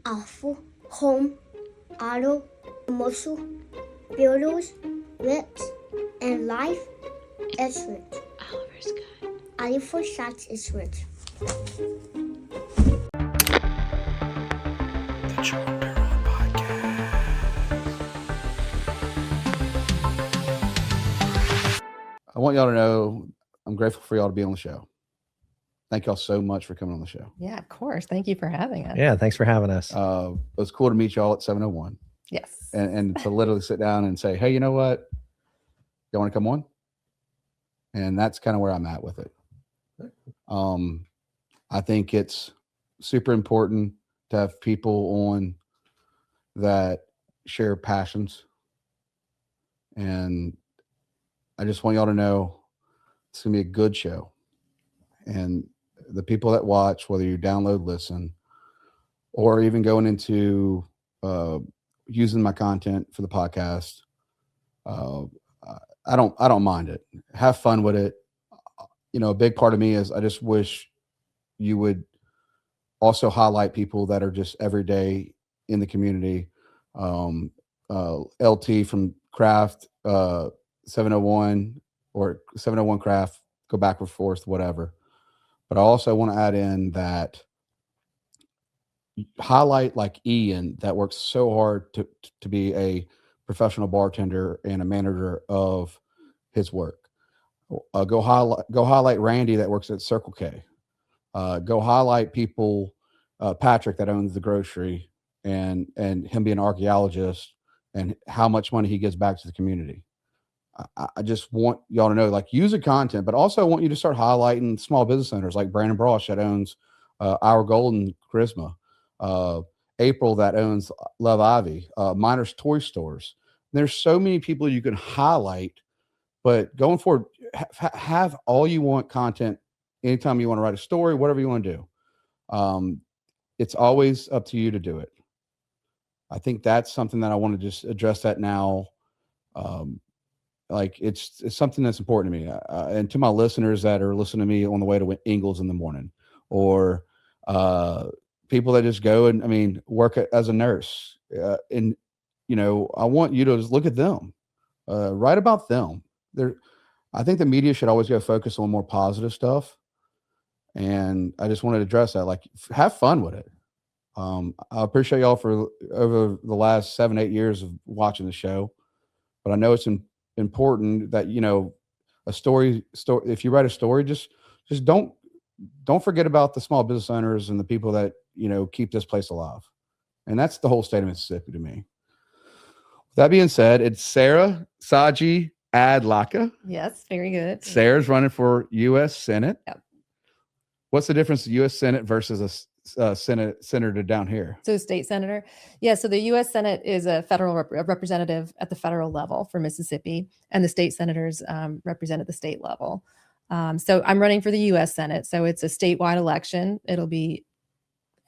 awful, home, auto, emotional, builders, lips, and life is rich. Oliver's good. Oliver Sacks is rich. The John Barron Podcast. I want y'all to know I'm grateful for y'all to be on the show. Thank y'all so much for coming on the show. Yeah, of course. Thank you for having us. Yeah, thanks for having us. It was cool to meet y'all at 701 Yes. and to literally sit down and say, hey, you know what? You want to come on? And that's kind of where I'm at with it. I think it's super important to have people on that share passions. And I just want y'all to know it's going to be a good show. And the people that watch, whether you download, listen, or even going into using my content for the podcast, I don't mind it. Have fun with it. You know, a big part of me is I just wish you would also highlight people that are just every day in the community. LT from Craft 701 or 701 Craft, go back and forth, whatever. But I also want to add in that highlight like Ian that works so hard to be a professional bartender and a manager of his work. Go highlight Randy that works at Circle K. Go highlight people, Patrick that owns the grocery and him being an archaeologist and how much money he gives back to the community. I just want y'all to know, like, use the content, but also I want you to start highlighting small business owners like Brandon Brosh that owns Our Golden Charisma, April that owns Love Ivy, Miners Toy Stores. There's so many people you can highlight, but going forward, have all you want content anytime you want to write a story, whatever you want to do. It's always up to you to do it. I think that's something that I want to just address that now. Like it's something that's important to me, and to my listeners that are listening to me on the way to Ingalls in the morning, or people that just go and work as a nurse. And you know, I want you to just look at them, write about them. I think the media should always go focus on more positive stuff, and I just wanted to address that. Like, have fun with it. I appreciate y'all for over the last 7-8 years of watching the show, but I know it's important that, you know, a story if you write a story, just don't forget about the small business owners and the people that, you know, keep this place alive. And that's the whole state of Mississippi to me. With that being said, it's Sarah Satjit Adlakha. Yes, very good. Sarah's running for U.S. Senate. Yep. What's the difference of U.S. Senate versus a senator down here? So state senator. Yeah. So the U.S. Senate is a federal representative at the federal level for Mississippi, and the state senators represent at the state level. So I'm running for the U.S. Senate. So it's a statewide election. It'll be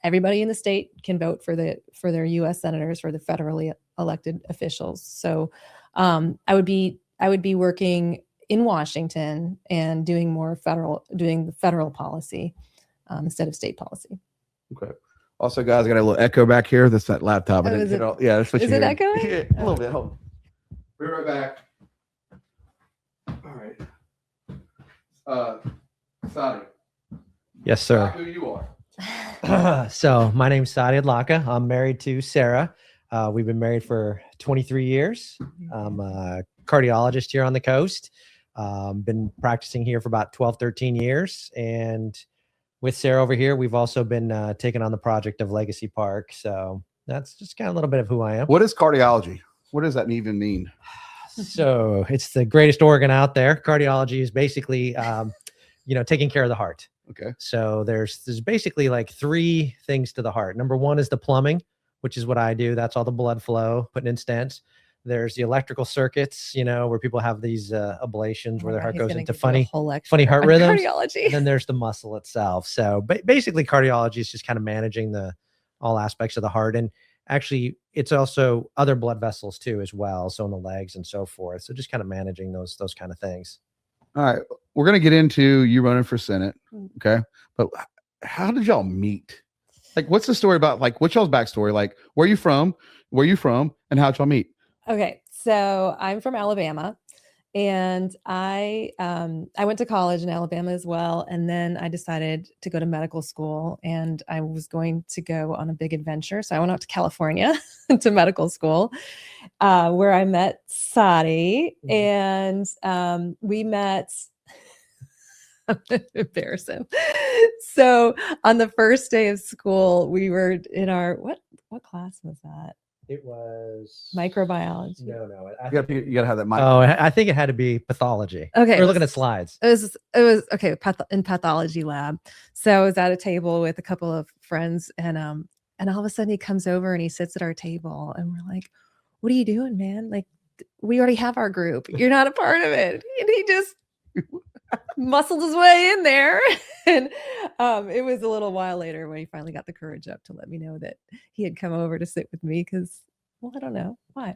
everybody in the state can vote for their U.S. senators, for the federally elected officials. So I would be working in Washington and doing the federal policy instead of state policy. Okay. Also, guys, I got a little echo back here. That's that laptop. Oh, is it? Yeah, that's what Is you it hear. echoing? Yeah, a little bit. Hold on. Be right back. All right. Sadi. Yes, sir. Who you are? So my name's Satjit Adlakha. I'm married to Sarah. We've been married for 23 years. I'm a cardiologist here on the coast. Been practicing here for about 12, 13 years. And with Sarah over here, we've also been taking on the project of Legacy Park. So that's just kind of a little bit of who I am. What is cardiology? What does that even mean? So it's the greatest organ out there. Cardiology is basically, taking care of the heart. Okay. So there's basically like 3 things to the heart. Number 1 is the plumbing, which is what I do. That's all the blood flow, putting in stents. There's the electrical circuits, where people have these ablations where their heart goes into funny heart rhythms. Cardiology. And then there's the muscle itself. So basically cardiology is just kind of managing all aspects of the heart. And actually it's also other blood vessels too, as well. So in the legs and so forth. So just kind of managing those kind of things. All right. We're going to get into you running for Senate. Okay. But how did y'all meet? Like, what's the story about? Like, what's y'all's backstory? Like, where you from? Where you from? And how'd y'all meet? Okay, so I'm from Alabama, and I went to college in Alabama as well, and then I decided to go to medical school, and I was going to go on a big adventure. So I went out to California to medical school, where I met Sadi, and we met. Embarrassing. So on the first day of school, we were in our what class was that? It was Microbiology. No. You gotta have that mic. Oh, I think it had to be pathology. Okay, We're looking at slides. It was okay, in pathology lab. So I was at a table with a couple of friends, and all of a sudden he comes over and he sits at our table, and we're like, "What are you doing, man? Like, we already have our group. You're not a part of it." And he just muscled his way in there. And it was a little while later when he finally got the courage up to let me know that he had come over to sit with me because, well, I don't know why.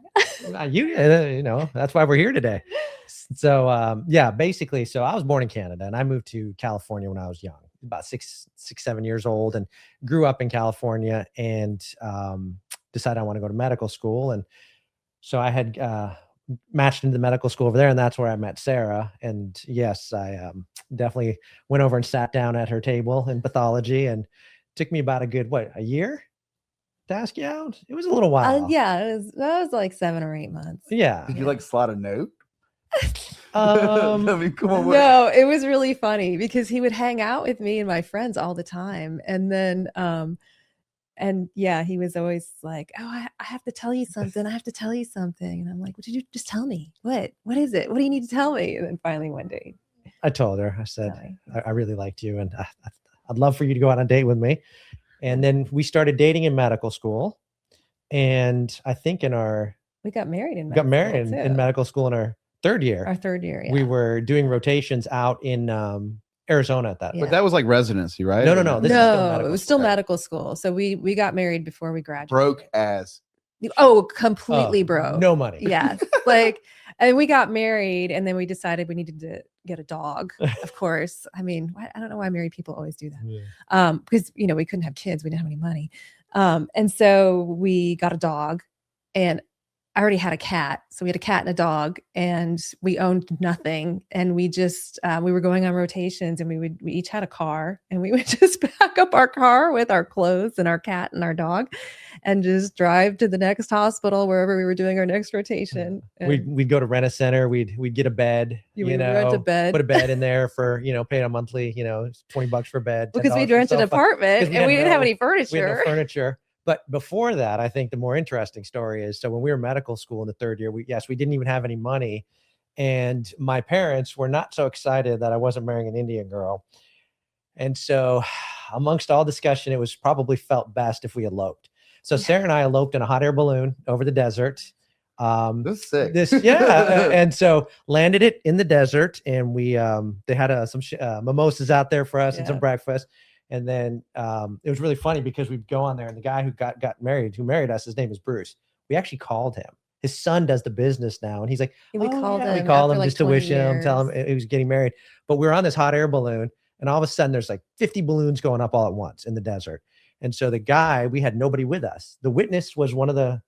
You know, that's why we're here today. So yeah, basically, so I was born in Canada and I moved to California when I was young, about 7 years old, and grew up in California, and decided I want to go to medical school. And so I had matched into the medical school over there, and that's where I met Sarah. And yes, I definitely went over and sat down at her table in pathology, and took me about a year to ask you out. It was a little while. Yeah, that was like 7 or 8 months. Yeah. Did you like slide a note? I mean, come on. No, it was really funny because he would hang out with me and my friends all the time. And then, and yeah, he was always like, "Oh, I have to tell you something. I have to tell you something." And I'm like, "What did you just tell me? What is it? What do you need to tell me?" And then finally one day, I told her, I said, I really liked you, and I'd love for you to go on a date with me. And then we started dating in medical school. And I think we got married in medical school in our third year. Our third year, yeah. We were doing rotations out in Arizona at that point. But that was like residency, right? No. It was still medical school. So we got married before we graduated. Broke as. Oh, completely broke. No money. Yes. Like, and we got married, and then we decided we needed to get a dog. Of course. I mean, I don't know why married people always do that. Yeah. Because, you know, we couldn't have kids. We didn't have any money. And so we got a dog, and I already had a cat. So we had a cat and a dog, and we owned nothing. And we just, we were going on rotations, and we each had a car, and we would just pack up our car with our clothes and our cat and our dog, and just drive to the next hospital, wherever we were doing our next rotation. We'd go to rent a center. We'd get a bed, rent a bed, put a bed in there for, paying a monthly, $20 for a bed. Because we'd rent an apartment and we didn't have any furniture. We had no furniture. But before that, I think the more interesting story is, so when we were in medical school in the third year, we didn't even have any money. And my parents were not so excited that I wasn't marrying an Indian girl. And so amongst all discussion, it was probably felt best if we eloped. So Sarah and I eloped in a hot air balloon over the desert. This is sick. And so landed it in the desert, and we they had some mimosas out there for us and some breakfast. And then it was really funny because we'd go on there, and the guy who who married us, his name is Bruce. We actually called him. His son does the business now, and he's like, we called him like just to wish him, tell him he was getting married. But we were on this hot air balloon, and all of a sudden there's like 50 balloons going up all at once in the desert. And so the guy, we had nobody with us. The witness was one of the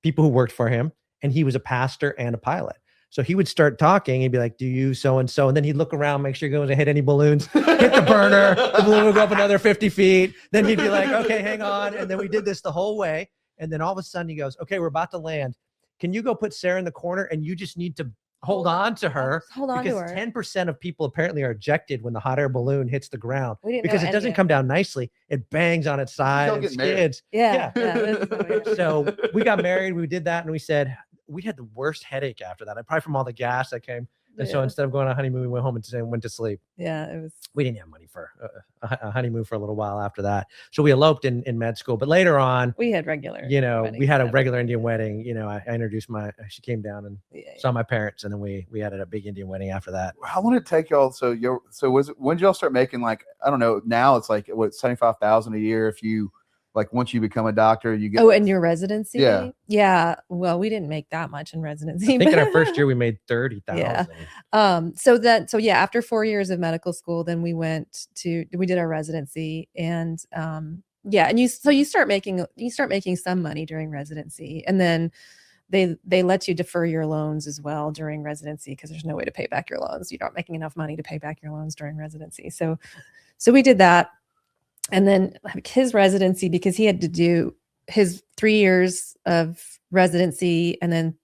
people who worked for him, and he was a pastor and a pilot. So he would start talking. He'd be like, "Do you so-and-so?" And then he'd look around, make sure he goes to hit any balloons, hit the burner. The balloon would go up another 50 feet. Then he'd be like, "Okay, hang on." And then we did this the whole way. And then all of a sudden he goes, "Okay, we're about to land. Can you go put Sarah in the corner? And you just need to hold on to her." Hold on to her. Because 10% of people apparently are ejected when the hot air balloon hits the ground. Because it doesn't come come down nicely. It bangs on its side and skids. Yeah. So we got married. We did that, and we said, we had the worst headache after that. Probably from all the gas that came. And so instead of going on a honeymoon, we went home and went to sleep. Yeah, we didn't have money for a honeymoon for a little while after that. So we eloped in med school. But later on, we had regular. We had a regular Indian wedding. I introduced she came down and saw my parents, and then we had a big Indian wedding after that. How long did it take y'all? So when did y'all start making, like, I don't know, now it's like what, $75,000 a year if you, like, once you become a doctor, you get. Oh, in your residency? Yeah. Yeah. Well, we didn't make that much in residency. I think in our first year we made $30,000. Yeah. So after 4 years of medical school, then we did our residency, and yeah, and you start making some money during residency, and then they let you defer your loans as well during residency because there's no way to pay back your loans. You're not making enough money to pay back your loans during residency. So we did that. And then like his residency, because he had to do his 3 years of residency and then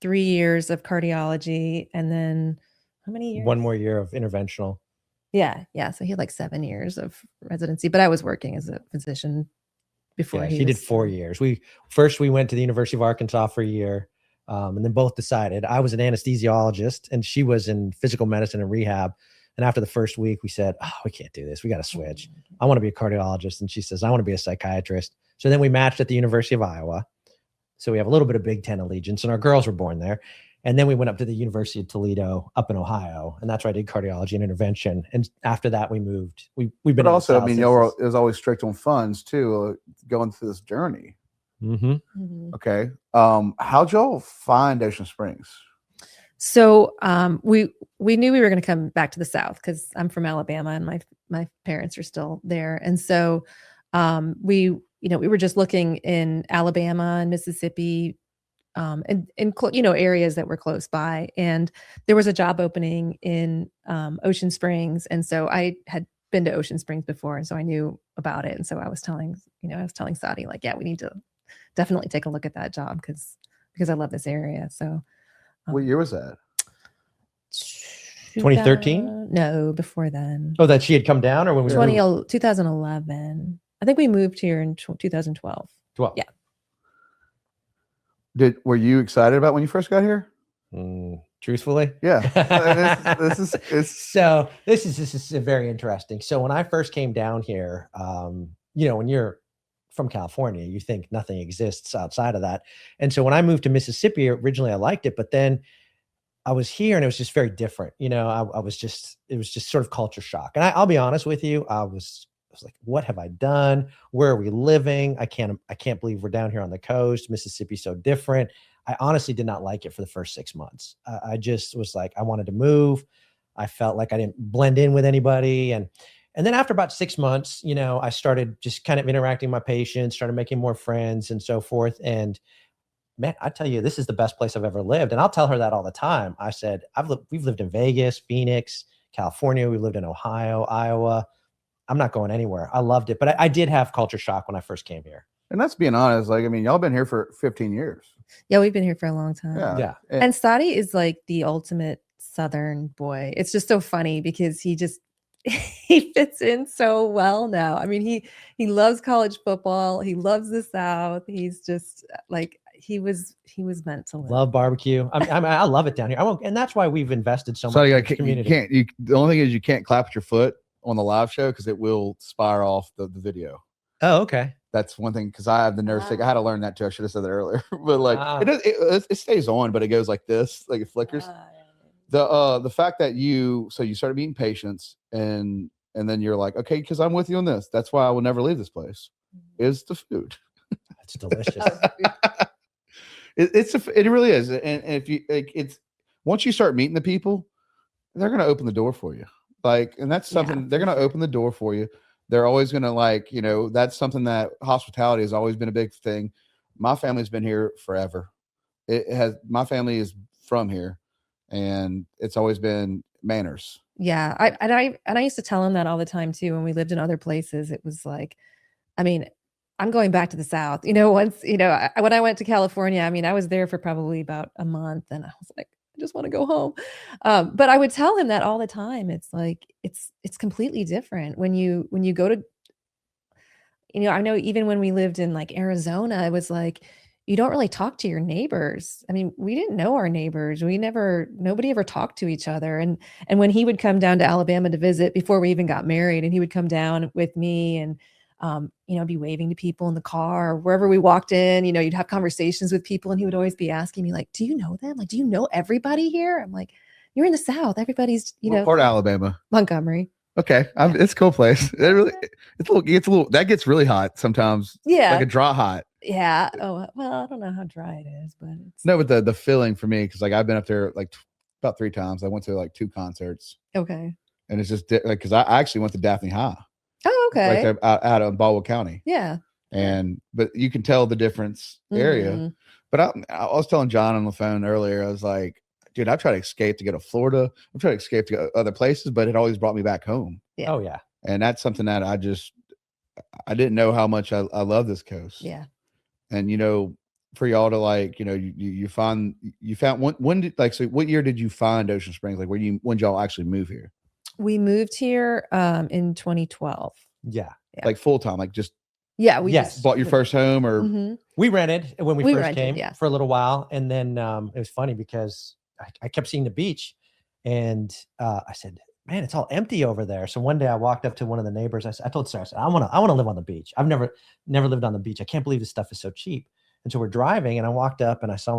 3 years of cardiology, and then how many years? 1 more year of interventional. Yeah. So he had like 7 years of residency, but I was working as a physician before. Yeah, he did 4 years. We went to the University of Arkansas for a year, and then both decided. I was an anesthesiologist, and she was in physical medicine and rehab. And after the first week, we said, "Oh, we can't do this. We got to switch. I want to be a cardiologist," and she says, "I want to be a psychiatrist." So then we matched at the University of Iowa. So we have a little bit of Big Ten allegiance, and our girls were born there. And then we went up to the University of Toledo up in Ohio, and that's where I did cardiology and intervention. And after that, we moved. We've been. But also, I mean, y'all it was always strict on funds too, going through this journey. Mm-hmm. Okay. How'd y'all find Ocean Springs? So we knew we were going to come back to the South because I'm from Alabama and my parents are still there, and so we were just looking in Alabama and Mississippi. In areas that were close by, and there was a job opening in Ocean Springs, and so I had been to Ocean Springs before, and so I knew about it, and so I was telling Sadi, like, yeah, we need to definitely take a look at that job because I love this area. So, what year was that? 2013? No, before then. Oh, that she had come down, or when we 2011. I think we moved here in 2012. 12. Yeah. Were you excited about when you first got here? Truthfully, yeah. This is very interesting. So when I first came down here, when you're from California, you think nothing exists outside of that. And so when I moved to Mississippi, originally I liked it, but then I was here and it was just very different. It was just sort of culture shock. And I'll be honest with you, I was like, what have I done? Where are we living? I can't believe we're down here on the coast. Mississippi's so different. I honestly did not like it for the first 6 months. I just was like, I wanted to move. I felt like I didn't blend in with anybody. And then after about 6 months, I started just kind of interacting with my patients, started making more friends and so forth. And man, I tell you, this is the best place I've ever lived. And I'll tell her that all the time. I said, we've lived in Vegas, Phoenix, California. We lived in Ohio, Iowa. I'm not going anywhere. I loved it. But I did have culture shock when I first came here. And that's being honest. Like, I mean, y'all been here for 15 years. Yeah, we've been here for a long time. Yeah. And Sadi is like the ultimate Southern boy. It's just so funny because he fits in so well now. I mean, he loves college football. He loves the South. He's just like, he was meant to live. Love barbecue. I love it down here. And that's why we've invested so much in the community. The only thing is you can't clap with your foot on the live show because it will spire off the video. Oh, okay. That's one thing because I have the nerve sick. I had to learn that too. I should have said that earlier. But like it stays on, but it goes like this, like it flickers. The fact that you started meeting patients and then you're like, okay, because I'm with you on this. That's why I will never leave this place. Is the food. That's delicious. It really is. And if you like, it's once you start meeting the people, they're gonna open the door for you. Like, and that's something they're gonna open the door for you. They're always gonna that's something that hospitality has always been a big thing. My family's been here forever. My family is from here, and it's always been manners. Yeah, I used to tell him that all the time too. When we lived in other places, it was like, I mean, I'm going back to the South. Once when I went to California, I mean, I was there for probably about a month, and I was like, I just want to go home. But I would tell him that all the time. It's like it's completely different when you go to. I know even when we lived in like Arizona, it was like you don't really talk to your neighbors. I mean, we didn't know our neighbors. Nobody ever talked to each other. And when he would come down to Alabama to visit before we even got married, and he would come down with me and be waving to people in the car or wherever we walked in, you'd have conversations with people, and he would always be asking me like, do you know them? Like, do you know everybody here? I'm like, you're in the South. Everybody's, What part of Alabama? Montgomery. Okay. It's a cool place. It gets a little, that gets really hot sometimes. Yeah. Like a dry hot. Yeah. Oh, well, I don't know how dry it is, but it's. No, but the feeling for me, because like I've been up there like about 3 times. I went to like 2 concerts. Okay. And it's just like, because I actually went to Daphne High. Oh, okay. right there out of Baldwin County. Yeah. But you can tell the difference area. Mhm. But I was telling John on the phone earlier, I was like, dude, I've tried to escape to go to Florida. I've tried to escape to go other places, but it always brought me back home. Yeah. Oh yeah. And that's something that I didn't know how much I love this coast. Yeah. And, for y'all to like, you found when did like, so what year did you find Ocean Springs? Like when did y'all actually move here? We moved here in 2012. Yeah. Like full time, like just Yeah, we Yes. just bought your first home or Mhm. We rented when we We first rented, came yeah. for a little while. And then it was funny because I kept seeing the beach and I said, man, it's all empty over there. So one day I walked up to one of the neighbors. I told Sarah, I said, I want to live on the beach. I've never lived on the beach. I can't believe this stuff is so cheap. And so we're driving and I walked up and I saw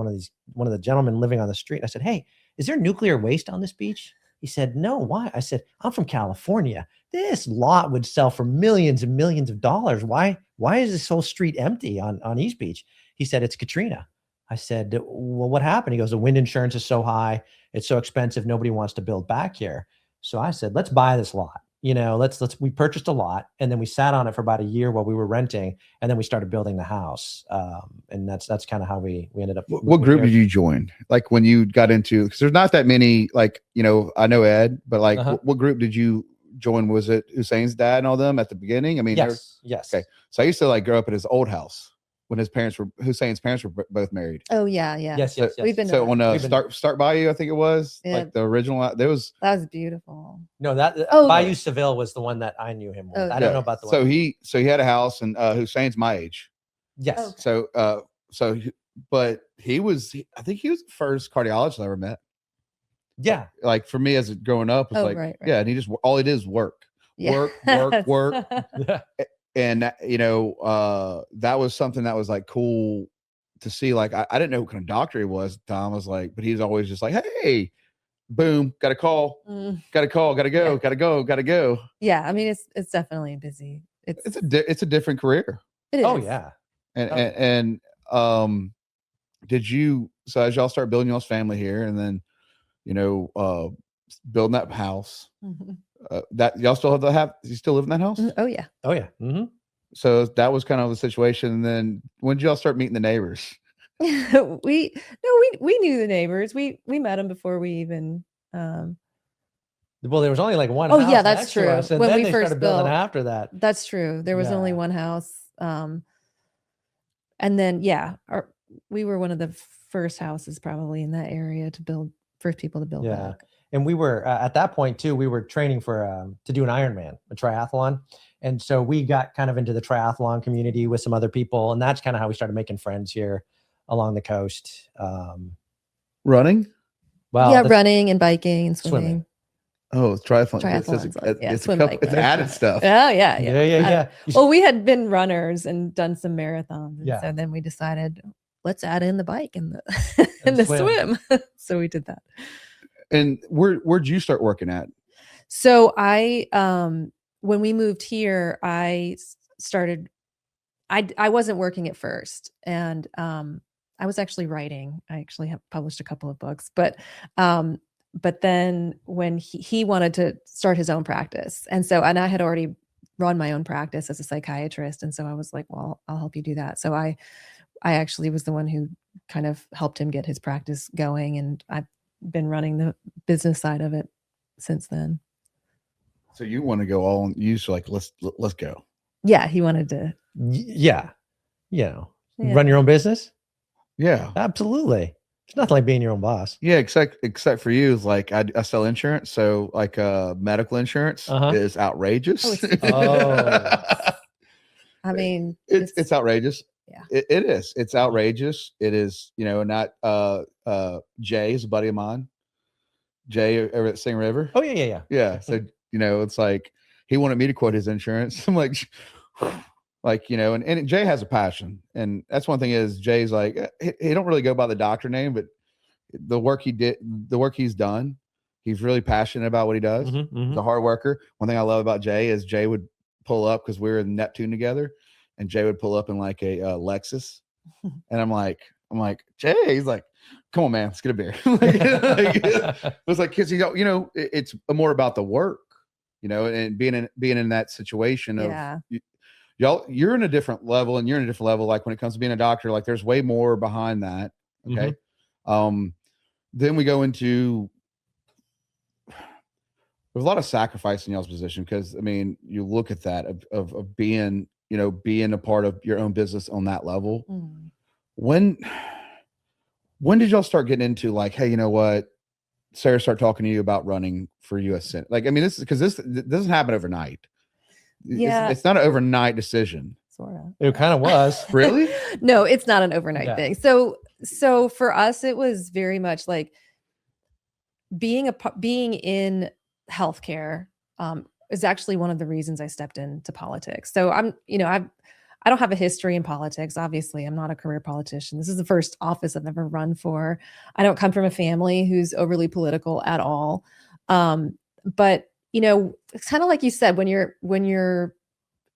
one of the gentlemen living on the street. I said, hey, is there nuclear waste on this beach? He said, no, why? I said, I'm from California. This lot would sell for millions and millions of dollars. Why is this whole street empty on East Beach? He said, it's Katrina. I said, well, what happened? He goes, the wind insurance is so high. It's so expensive. Nobody wants to build back here. So I said, let's buy this lot. We purchased a lot and then we sat on it for about a year while we were renting. And then we started building the house. And that's kind of how we ended up. what group did you join? Like when you got into, because there's not that many, like, I know Ed, but like what group did you join? Was it Hussein's dad and all them at the beginning? I mean, yes. Okay. So I used to like grow up at his old house when Hussein's parents were both married. Oh yeah. Yes. We've been So to on that. Start Bayou, I think it was Yeah. like the original. There was That was beautiful. No, that Oh, Bayou Seville was the one that I knew him with. Oh, I don't know about the so one. he had a house and Hussein's my age. Yes. Okay. But I think he was the first cardiologist I ever met. Yeah. Like for me as growing up was Right. yeah, and he just all he did is work. Yeah. Work. Yeah. And that was something that was like cool to see. Like I didn't know what kind of doctor he was. Tom was like, but he's always just like, hey, boom, got a call, got to go, got to go. Yeah, I mean it's definitely busy. It's a different career. It is. Oh yeah. And did you, so as y'all start building y'all's family here and then building that house, Mhm. that y'all still you still live in that house? Oh yeah. Oh yeah. Mm-hmm. So that was kind of the situation. And then when did y'all start meeting the neighbors? we knew the neighbors. We met them before we even Well, there was only like one. Oh, house yeah, that's next to true. us, and When then we they first started building built. after that. That's true. There was only Yeah. one house. And then we were one of the first houses probably in that area first people to build Yeah. back. And we were at that point too. We were training for to do an Ironman, a triathlon, and so we got kind of into the triathlon community with some other people, and that's kind of how we started making friends here along the coast. Running? Well, yeah, that's- running and biking and Swimming. swimming. Oh, it's triathlon. Triathlon's like, yeah, It's a swim, couple, bike, it's run. added stuff. Oh yeah. Yeah. Well, we had been runners and done some marathons. And Yeah. so then we decided let's add in the bike and the And and the swim. swim. So we did that. And where'd you start working at? So I when we moved here, I wasn't working at first. And I was actually writing. I actually have published a couple of books, but then when he wanted to start his own practice, and I had already run my own practice as a psychiatrist, and so I was like, well, I'll help you do that. So I actually was the one who kind of helped him get his practice going, and I've been running the business side of it since then. So you want to go all on, you just like, let's go. Yeah, he wanted to. Yeah. Yeah. Run your own business. Yeah. Absolutely. It's nothing like being your own boss. Yeah. Except for you is like, I sell insurance. So like medical insurance is outrageous. Oh, I mean, it's outrageous. Yeah. It is. It's outrageous. It is, not Jay is a buddy of mine. Jay over at Sing River. Oh yeah. Yeah. So, it's like he wanted me to quote his insurance. I'm like, and Jay has a passion. And that's one thing is Jay's like, he don't really go by the doctor name, but the work he's done, he's really passionate about what he does. Mm-hmm. He's a hard worker. One thing I love about Jay is Jay would pull up because we were in Neptune together, and Jay would pull up in like a Lexus. And I'm like, Jay, he's like, come on, man, let's get a beer. It was like, cause it's more about the work. and being in that situation of Yeah. you're in a different level, and you're in a different level. Like when it comes to being a doctor, like there's way more behind that. Okay. Then we go into, there's a lot of sacrifice in y'all's position. Cause I mean, you look at that of being, being a part of your own business on that level. When did y'all start getting into like, hey, you know what? Sarah start talking to you about running for U.S. Senate. Like, I mean, this doesn't happen overnight. Yeah. It's not an overnight decision. Sort of. It kind of was. Really? No, it's not an overnight thing. So for us, it was very much like being in healthcare is actually one of the reasons I stepped into politics. So I don't have a history in politics. Obviously, I'm not a career politician. This is the first office I've ever run for. I don't come from a family who's overly political at all. But it's kind of like you said, when you're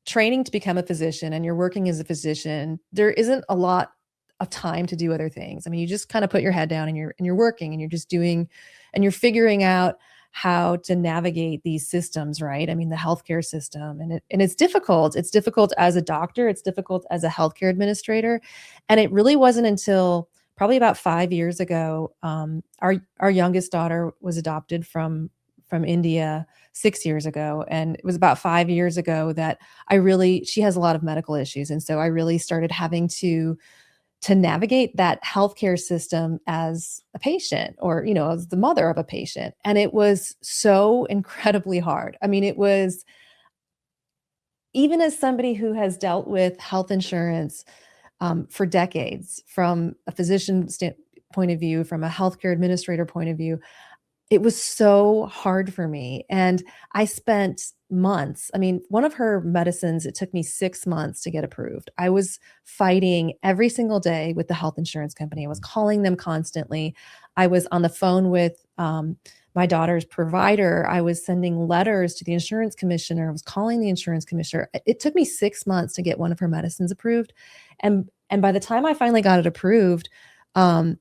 training to become a physician and you're working as a physician, there isn't a lot of time to do other things. I mean, you just kind of put your head down and you're working and you're just doing, and you're figuring out how to navigate these systems, right? I mean, the healthcare system, and it's difficult. It's difficult as a doctor. It's difficult as a healthcare administrator. And it really wasn't until probably about 5 years ago, our youngest daughter was adopted from India 6 years ago. And it was about 5 years ago that she has a lot of medical issues. And so I really started having to navigate that healthcare system as a patient, or, as the mother of a patient. And it was so incredibly hard. I mean, it was, even as somebody who has dealt with health insurance for decades, from a physician point of view, from a healthcare administrator point of view, it was so hard for me. And I spent months. I mean, one of her medicines, it took me 6 months to get approved. I was fighting every single day with the health insurance company. I was calling them constantly. I was on the phone with my daughter's provider. I was sending letters to the insurance commissioner. I was calling the insurance commissioner. It took me 6 months to get one of her medicines approved. And by the time I finally got it approved, the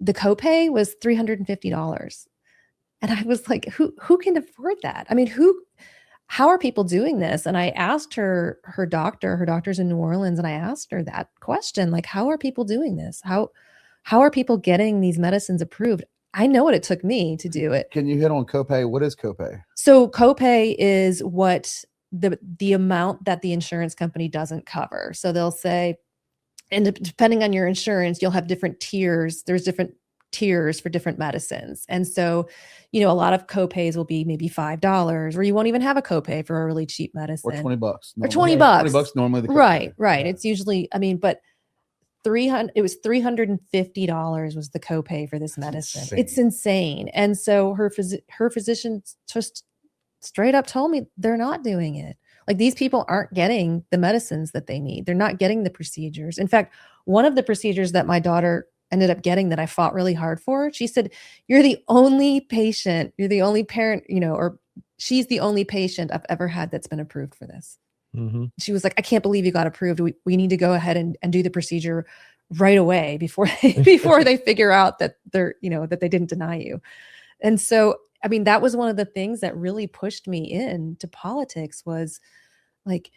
copay was $350. And I was like, who can afford that? I mean, how are people doing this? And I asked her doctor's in New Orleans, and I asked her that question, like, how are people doing this? How are people getting these medicines approved? I know what it took me to do it. Can you hit on copay? What is copay? So copay is what the amount that the insurance company doesn't cover. So they'll say, and depending on your insurance, you'll have different tiers. There's different tiers for different medicines. And so, a lot of copays will be maybe $5, or you won't even have a copay for a really cheap medicine. Or $20. Or $20. $20 normally. The copay. Right. It's usually, but it was $350 was the copay for this medicine. It's insane. And so her physician just straight up told me they're not doing it. Like, these people aren't getting the medicines that they need. They're not getting the procedures. In fact, one of the procedures that my daughter ended up getting that I fought really hard for, she said, you're the only patient, you're the only parent, or she's the only patient I've ever had that's been approved for this. Mm-hmm. She was like, I can't believe you got approved. We need to go ahead and do the procedure right away before they figure out that they're, that they didn't deny you. And so, I mean, that was one of the things that really pushed me into politics, was like,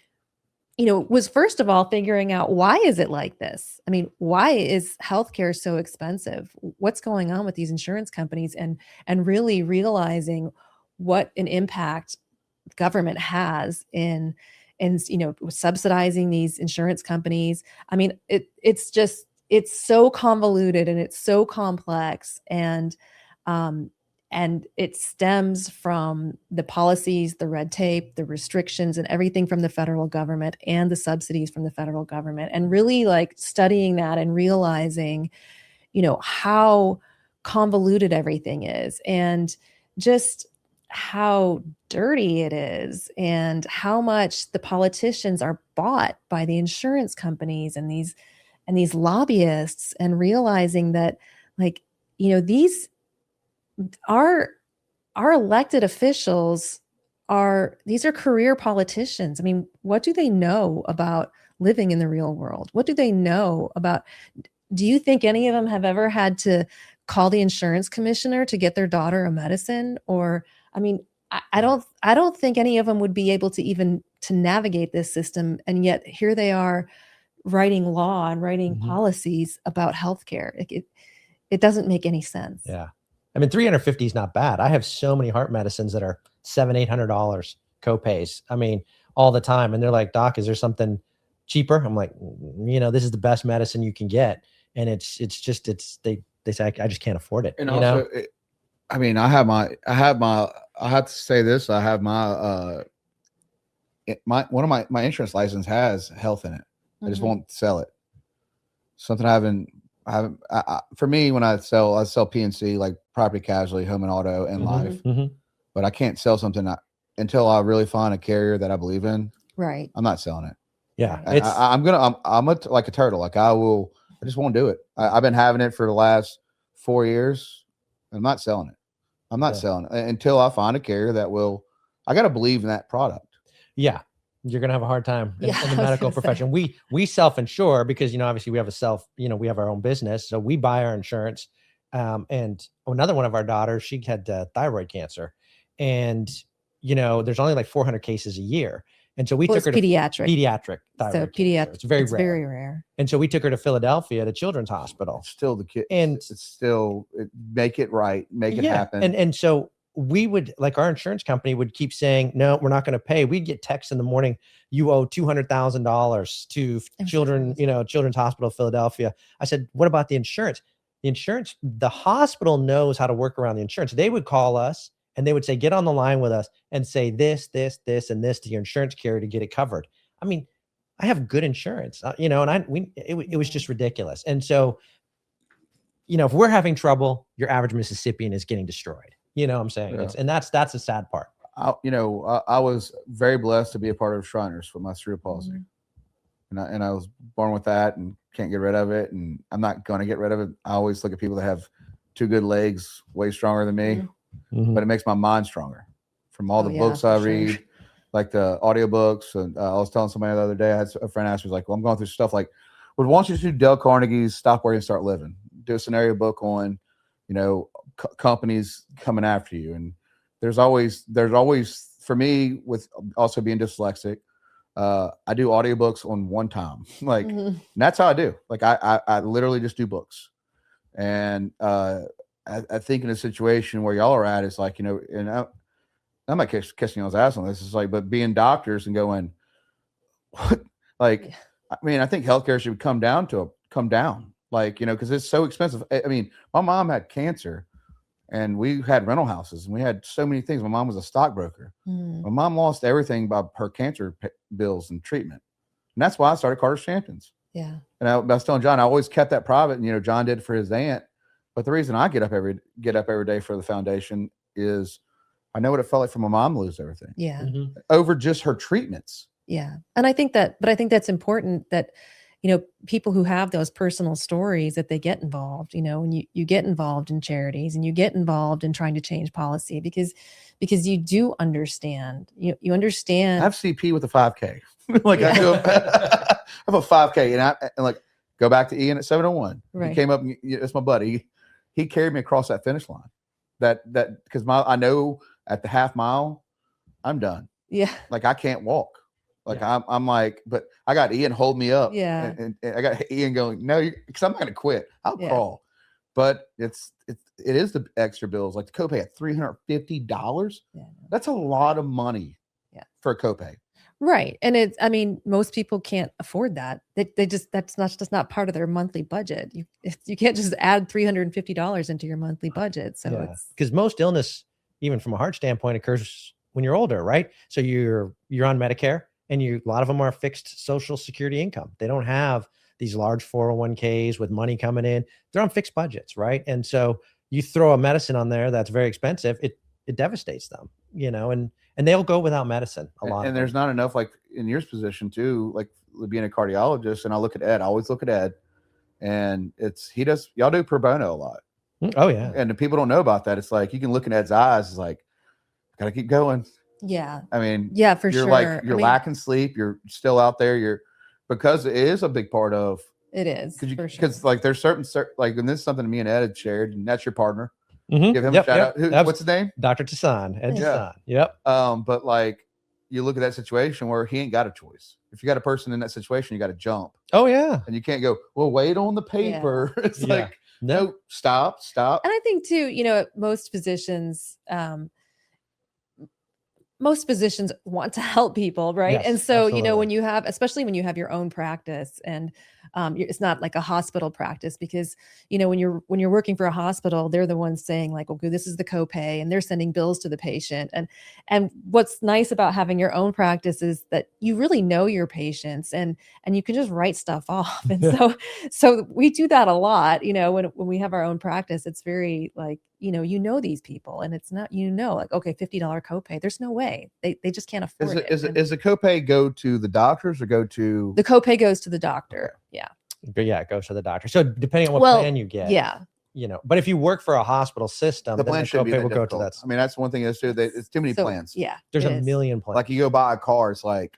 was first of all figuring out, why is it like this? I mean, why is healthcare so expensive? What's going on with these insurance companies, and really realizing what an impact government has in subsidizing these insurance companies. I mean, it's so convoluted and it's so complex, and it stems from the policies, the red tape, the restrictions, and everything from the federal government, and the subsidies from the federal government. And really, like, studying that and realizing, how convoluted everything is, and just how dirty it is, and how much the politicians are bought by the insurance companies and these lobbyists, and realizing that, like, these our elected officials these are career politicians. I mean, what do they know about living in the real world? What do they know about? Do you think any of them have ever had to call the insurance commissioner to get their daughter a medicine? Or, I mean, I don't think any of them would be able to even to navigate this system. And yet here they are writing law and writing policies about healthcare. It doesn't make any sense. Yeah. I mean, $350 is not bad. I have so many heart medicines that are $700-800 copays. I mean, all the time. And they're like, doc, is there something cheaper? I'm like, this is the best medicine you can get. And they say, I just can't afford it. And also, I mean, I have to say this. I have one of my insurance license has health in it. I just won't sell it. Something for me, when I sell PNC, like property casualty, home and auto, and life, but I can't sell something until I really find a carrier that I believe in. Right. I'm not selling it. Yeah. I'm like a turtle. Like I just won't do it. I've been having it for the last 4 years. I'm not selling it. I'm not selling it until I find a carrier that will. I got to believe in that product. Yeah. You're going to have a hard time in the medical profession. We self-insure because, obviously we have we have our own business. So we buy our insurance. And another one of our daughters, she had thyroid cancer, and, there's only like 400 cases a year. And so we took her to pediatric thyroid. So pediatric, it's very very rare. And so we took her to Philadelphia to Children's Hospital. Still the kid. And make it right, make it happen. And so we would, like, our insurance company would keep saying, no, we're not going to pay. We'd get texts in the morning, you owe $200,000 to Children's Hospital of Philadelphia. I said, what about the insurance? The hospital knows how to work around the insurance. They would call us and they would say, get on the line with us and say this, and this to your insurance carrier to get it covered. I mean, I have good insurance, it was just ridiculous. And so, if we're having trouble, your average Mississippian is getting destroyed. You know what I'm saying? Yeah. And that's the sad part. I was very blessed to be a part of Shriners with my cerebral palsy. And I was born with that and can't get rid of it. And I'm not going to get rid of it. I always look at people that have two good legs, way stronger than me, but it makes my mind stronger from all the books I read, like the audiobooks. And I was telling somebody the other day, I had a friend ask me, like, well, I'm going through stuff like, why don't you do Dale Carnegie's Stop Worrying and Start Living? Do a scenario book on, companies coming after you. And there's always for me, with also being dyslexic, I do audiobooks on one time. Like, and that's how I do. Like I literally just do books. And I think in a situation where y'all are at, it's like, and I'm not kissing y'all's ass on this. It's like, but being doctors and going, what? Like, I mean, I think healthcare should come down. Like, because it's so expensive. I mean, my mom had cancer and we had rental houses and we had so many things. My mom was a stockbroker. My mom lost everything by her cancer bills and treatment. And that's why I started Carter's Champions. Yeah. And I was telling John, I always kept that private, and, John did for his aunt. But the reason I get up every day for the foundation is I know what it felt like for my mom to lose everything. Yeah. Over just her treatments. Yeah. And I think that's important that, people who have those personal stories, that they get involved, and you get involved in charities and you get involved in trying to change policy because you do understand, you understand. I have CP with a 5K. Like I have a 5K and like go back to Ian at 701. Right. He came up, it's my buddy. He carried me across that finish line. That because I know at the half mile, I'm done. Yeah. Like I can't walk. Like I'm like, but I got Ian hold me up. Yeah. And I got Ian going, no, because I'm not going to quit. I'll crawl. But it is the extra bills. Like the copay at $350. Yeah. That's a lot of money for a copay. Right. And most people can't afford that. That's not part of their monthly budget. You can't just add $350 into your monthly budget. So it's because most illness, even from a heart standpoint, occurs when you're older, right? So you're on Medicare. And a lot of them are fixed Social Security income. They don't have these large 401ks with money coming in. They're on fixed budgets, right? And so you throw a medicine on there that's very expensive, it devastates them, and they'll go without medicine a lot. And there's not enough, like in your position too, like being a cardiologist. And I look at Ed. I always look at Ed, and y'all do pro bono a lot. Oh yeah. And the people don't know about that. It's like you can look in Ed's eyes. It's like, gotta keep going. Yeah. I mean, for sure. You're lacking sleep. You're still out there. Because it is a big part of. It is. Because like there's certain, like, and this is something me and Ed had shared, and that's your partner. Mhm. Give him Yep, a shout yep. out. Who, Abs- what's his name? Dr. Tassan, Ed Yeah. Tassan. Yep. But like, you look at that situation where he ain't got a choice. If you got a person in that situation, you got to jump, Oh yeah. and you can't go, well, wait on the paper. It's Yeah. like, No. no, stop. And I think too, most physicians want to help people, right? Yes, And so, absolutely. when you have, especially when you have your own practice, and it's not like a hospital practice, because when you're working for a hospital, they're the ones saying like, okay, this is the copay, and they're sending bills to the patient. And what's nice about having your own practice is that you really know your patients, and you can just write stuff off. And so we do that a lot. When we have our own practice, it's very like, these people, and it's not, like, okay, $50 copay. There's no way they just can't afford it. Is the copay go to the doctors or go to The copay goes to the doctor. Yeah. But yeah, it goes to the doctor. So depending on what plan you get, Yeah. But if you work for a hospital system, the then plan the should be copay that will go to difficult. that. I mean, that's one thing is too. It's too many So, plans. Yeah. There's it a is. million plans. Like you go buy a car, it's like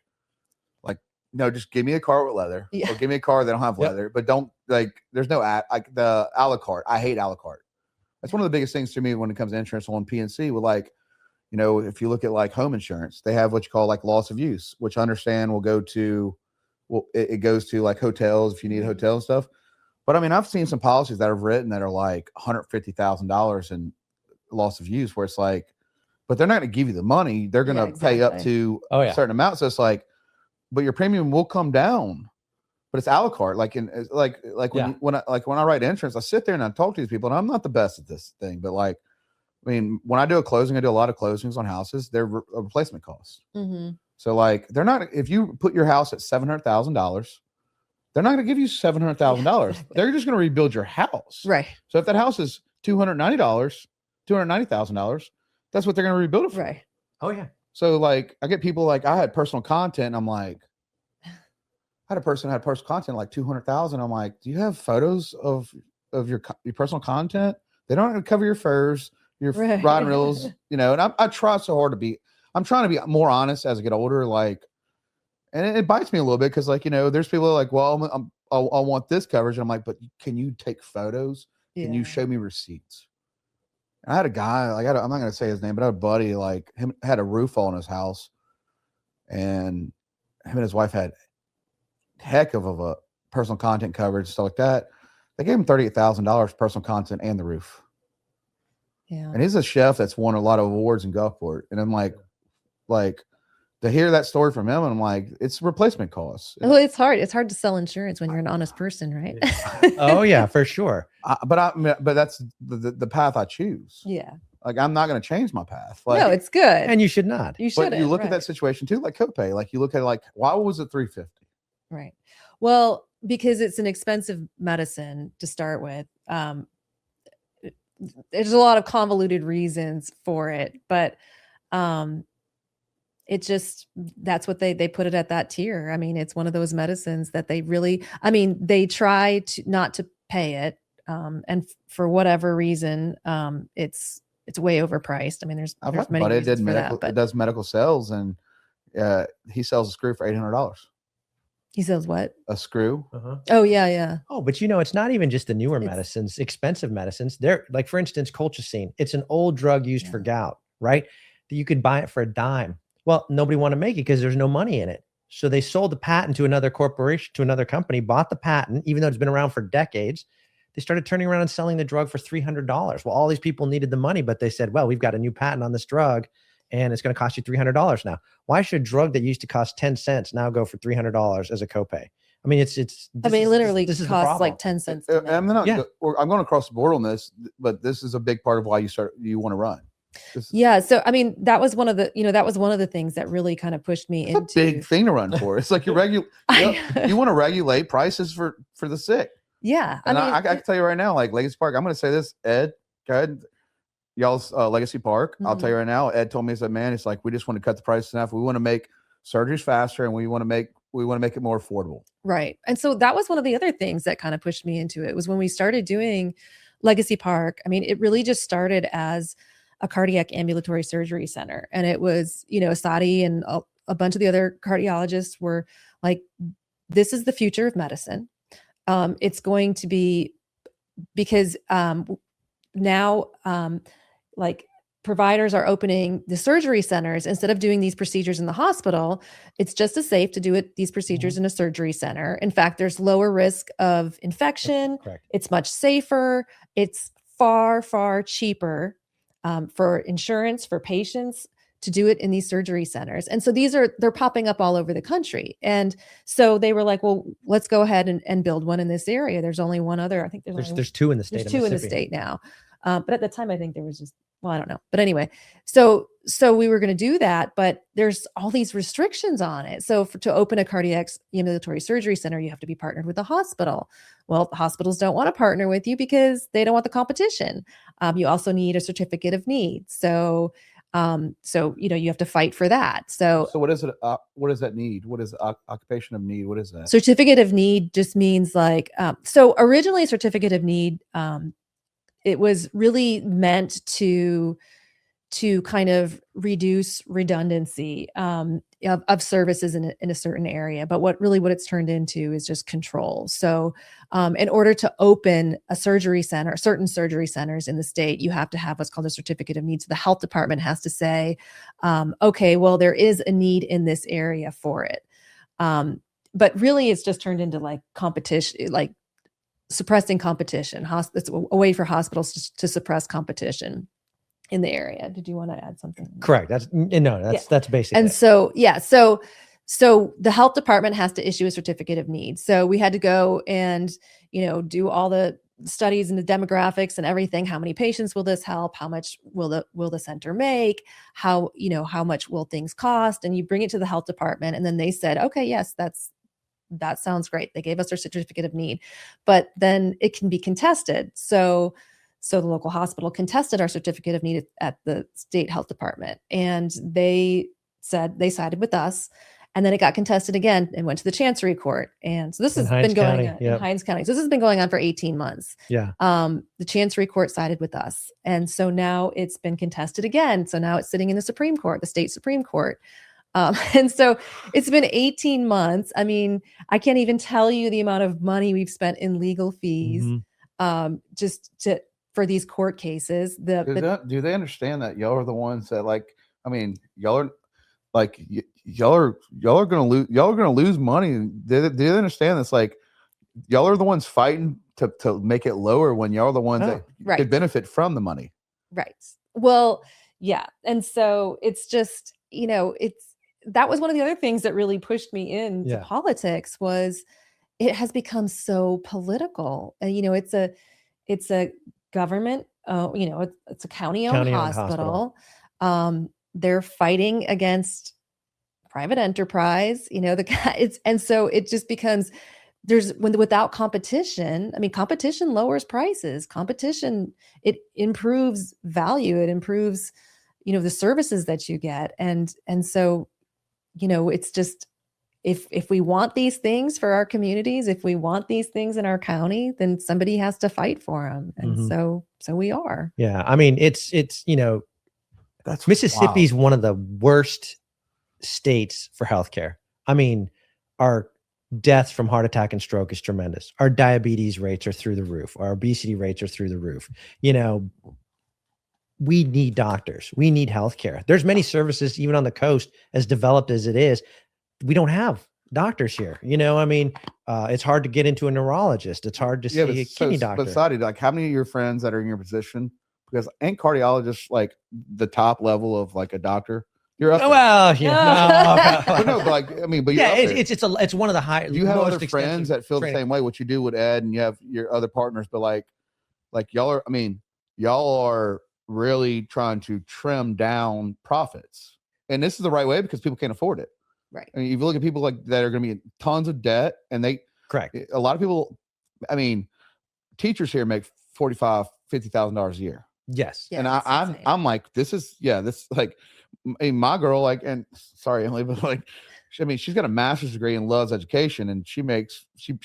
no, just give me a car with leather, Yeah. or give me a car that don't have Yep. leather, but don't like. There's no like the a la carte. I hate a la carte. That's one of the biggest things to me when it comes to insurance on PNC. With like, if you look at like home insurance, they have what you call like loss of use, which I understand will go to, it goes to like hotels if you need hotel and stuff. But I mean, I've seen some policies that I've written that are like $150,000 in loss of use, where it's like, but they're not going to give you the money. They're going to pay up to a certain amount. So it's like, but your premium will come down, but it's a la carte. Like when I write insurance, I sit there and I talk to these people, and I'm not the best at this thing, but like, I mean, when I do a closing, I do a lot of closings on houses. They're replacement costs. Mm-hmm. So like, they're not, if you put your house at $700,000, they're not going to give you $700,000. They're just going to rebuild your house. Right. So if that house is $290,000, that's what they're going to rebuild it for. Right. Oh yeah. So like, I get people like, I had personal content, and I'm like, I had a person had personal content like 200,000. I'm like, do you have photos of your personal content? They don't cover your furs, your rod and reels, And I try so hard I'm trying to be more honest as I get older. Like, and it bites me a little bit because, like, there's people like, well, I want this coverage. And I'm like, but can you take photos? Can you show me receipts? And I had a guy, like, I'm not going to say his name, but I had a buddy, like, him had a roof fall on his house, and him and his wife had heck of a personal content coverage, stuff like that. They gave him $38,000 personal content and the roof. Yeah. And he's a chef that's won a lot of awards in Gulfport. And I'm like, to hear that story from him, and I'm like, it's replacement costs. Well, it's hard. It's hard to sell insurance when you're an honest person, right? Oh yeah, for sure. But that's the path I choose. Yeah. Like, I'm not going to change my path. Like, No, it's good. And you should not. You should. But you look at that situation too, like copay. Like, you look at like, why was it $350? Right. Well, because it's an expensive medicine to start with. There's a lot of convoluted reasons for it, but it just, that's what they put it at that tier. I mean, it's one of those medicines that they try to not to pay it. And for whatever reason, it's way overpriced. I mean, there's many reasons for that, but it does medical sales, and he sells a screw for $800. He sells what? A screw. Uh-huh. Oh yeah, yeah. Oh, but it's not even just the newer medicines, expensive medicines. They're like, for instance, colchicine. It's an old drug used for gout, right? You could buy it for a dime. Well, nobody wanted to make it because there's no money in it. So they sold the patent to another corporation, to another company, bought the patent, even though it's been around for decades. They started turning around and selling the drug for $300. Well, all these people needed the money, but they said, well, we've got a new patent on this drug, and it's going to cost you $300 now. Why should a drug that used to cost 10 cents now go for $300 as a copay? I mean, literally this is costs like 10 cents. I'm going across the board on this, but this is a big part of why you want to run. Yeah. So, I mean, that was one of the things that really kind of pushed me into a big thing to run for. It's like you want to regulate prices for the sick. Yeah. I can tell you right now, like Legacy Park, I'm going to say this, Ed, go ahead. Y'all's Legacy Park. Mm-hmm. I'll tell you right now, Ed told me, he said, man, it's like, we just want to cut the prices in half. We want to make surgeries faster, and we want to make it more affordable. Right. And so that was one of the other things that kind of pushed me into it, was when we started doing Legacy Park. I mean, it really just started as a cardiac ambulatory surgery center. And it was, Sadi and a bunch of the other cardiologists were like, this is the future of medicine. It's going to be, because now, like providers are opening the surgery centers instead of doing these procedures in the hospital. It's just as safe to do these procedures in a surgery center. In fact, there's lower risk of infection. Correct. It's much safer. It's far, far cheaper for insurance, for patients to do it in these surgery centers. And so they're popping up all over the country. And so they were like, well, let's go ahead and build one in this area. There's only one other. I think There's two in the state. there's two in the state now. But at the time, I think there was just, well, I don't know. But anyway, so we were going to do that, but there's all these restrictions on it. So to open a cardiac ambulatory surgery center, you have to be partnered with a hospital. Well, hospitals don't want to partner with you because they don't want the competition. You also need a certificate of need. So you have to fight for that. So what is it? What does that need? What is occupation of need? What is that? Certificate of need just means like, so originally certificate of need, it was really meant to kind of reduce redundancy of services in a certain area. But what it's turned into is just control. So in order to open a surgery center, certain surgery centers in the state, you have to have what's called a certificate of need. So the health department has to say, okay, well, there is a need in this area for it. But really it's just turned into like competition, like suppressing competition. It's a way for hospitals to suppress competition in the area. Did you want to add something? Correct. That's basically. And it. So the health department has to issue a certificate of need. So we had to go and, do all the studies and the demographics and everything. How many patients will this help? How much will the center make? How much will things cost? And you bring it to the health department, and then they said, okay, yes, that sounds great. They gave us their certificate of need, but then it can be contested. So the local hospital contested our certificate of need at the state health department, and they said they sided with us. And then it got contested again and went to the Chancery Court. And so this has been going on in Hinds County. So this has been going on for 18 months. Yeah. The Chancery Court sided with us. And so now it's been contested again. So now it's sitting in the Supreme Court, the state Supreme Court. And so it's been 18 months. I mean, I can't even tell you the amount of money we've spent in legal fees, for these court cases. Do they understand that y'all are the ones that y'all are like, y'all are going to lose money. Do they understand this? Like, y'all are the ones fighting to make it lower when y'all are the ones that could benefit from the money. Right. Well, yeah. And so it's just, that was one of the other things that really pushed me into politics was it has become so political. And, it's a government, it's a county-owned hospital. They're fighting against private enterprise, and so it just becomes without competition. I mean, competition lowers prices. Competition, it improves value. It improves, the services that you get. And so, it's just, if we want these things for our communities, if we want these things in our county, then somebody has to fight for them. And so we are. Yeah. I mean, it's that's Mississippi's one of the worst states for healthcare. I mean, our deaths from heart attack and stroke is tremendous. Our diabetes rates are through the roof. Our obesity rates are through the roof. We need doctors. We need healthcare. There's many services, even on the coast, as developed as it is. We don't have doctors here. It's hard to get into a neurologist. It's hard to see a kidney doctor. But Sadi, like, how many of your friends that are in your position? Because ain't cardiologists like the top level of like a doctor? You're up there. Well, yeah. But it's one of the high. You have other friends that feel the same way. What you do with Ed, and you have your other partners, but like y'all are really trying to trim down profits, and this is the right way because people can't afford it. Right. I mean, if you look at people like that are going to be in tons of debt, and correct. A lot of people. I mean, teachers here make $45,000-$50,000 a year. Yes. Yeah, and I'm like, this like, my girl, like, and sorry, Emily, but like, she's got a master's degree and loves education, and she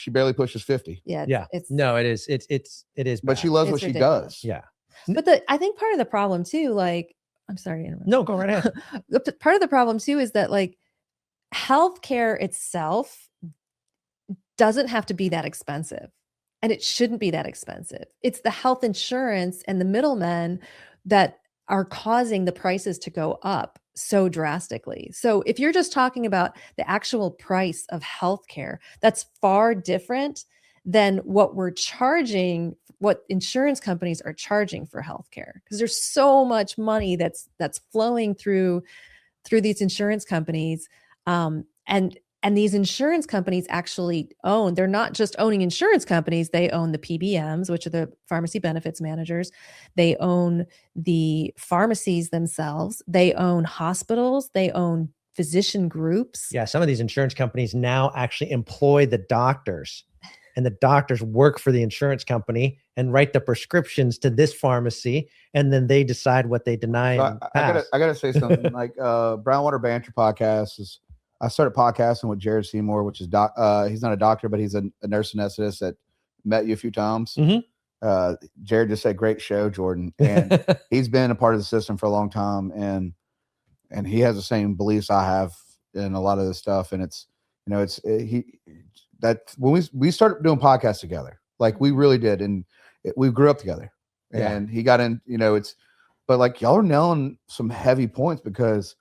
barely pushes 50. Yeah. Yeah. It is. But she loves what she does. Yeah. But I think part of the problem too, like, I'm sorry to interrupt. No, go right ahead. Part of the problem too is that like healthcare itself doesn't have to be that expensive. And it shouldn't be that expensive. It's the health insurance and the middlemen that are causing the prices to go up so drastically. So if you're just talking about the actual price of healthcare, that's far different than what we're charging, what insurance companies are charging for healthcare. Because there's so much money that's flowing through these insurance companies. And these insurance companies actually own, they're not just owning insurance companies, they own the PBMs, which are the pharmacy benefits managers. They own the pharmacies themselves. They own hospitals. They own physician groups. Yeah, some of these insurance companies now actually employ the doctors, and the doctors work for the insurance company and write the prescriptions to this pharmacy, and then they decide what they deny. So And I gotta say something. Like Brownwater Banter podcast is. I started podcasting with Jared Seymour, which is he's not a doctor, but he's a nurse anesthetist that met you a few times. Mhm. Jared just said, "Great show, Jordan," and he's been a part of the system for a long time, and he has the same beliefs I have in a lot of this stuff. And it's when we started doing podcasts together, like we really did, and we grew up together. Yeah. And he got in, but like y'all are nailing some heavy points because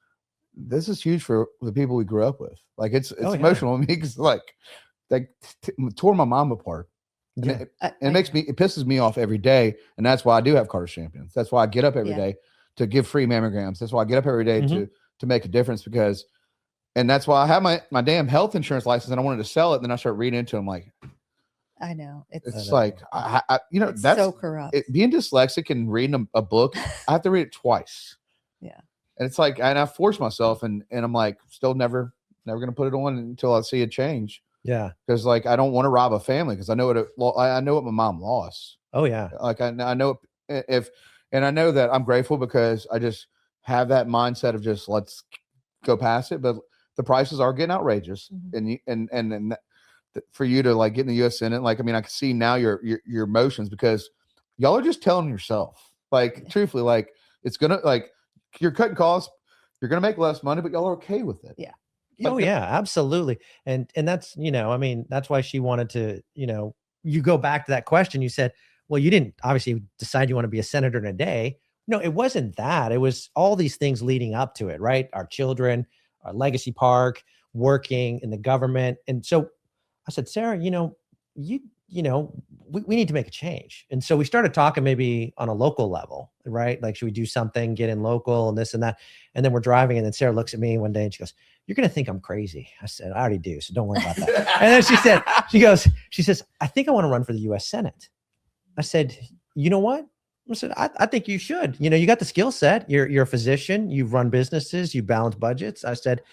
this is huge for the people we grew up with. Like it's emotional to me because like tore my mom apart. And Yeah. it pisses me off every day. And that's why I do have Carter's Champions. That's why I get up every day to give free mammograms. That's why I get up every day to make a difference and that's why I have my damn health insurance license and I wanted to sell it. And then I start reading into it. I'm like, I know. It's like, it's that's so corrupt. Being dyslexic and reading a book, I have to read it twice. Yeah. And it's like, and I force myself and I'm like, still never going to put it on until I see a change. Yeah. Cause like, I don't want to rob a family. Cause I know I know what my mom lost. Oh yeah. Like I know and I know that I'm grateful because I just have that mindset of just, let's go past it. But the prices are getting outrageous. And for you to like get in the U.S. Senate, like, I mean, I can see now your emotions because y'all are just telling yourself, like, truthfully, like it's going to like, you're cutting costs, you're going to make less money, but y'all are okay with it. Yeah. Oh yeah, absolutely. And that's, I mean, that's why she wanted to, you go back to that question. You said, well, you didn't obviously decide you want to be a senator in a day. No, it wasn't that. It was all these things leading up to it, right? Our children, our legacy park, working in the government. And so I said, Sarah, we need to make a change. And so we started talking maybe on a local level, right? Like, should we do something, get in local and this and that? And then we're driving. And then Sarah looks at me one day and she goes, you're going to think I'm crazy. I said, I already do. So don't worry about that. And then she says, I think I want to run for the U.S. Senate. I said, you know what? I said, I think you should. You got the skill set. You're a physician. You've run businesses. You balance budgets. I said,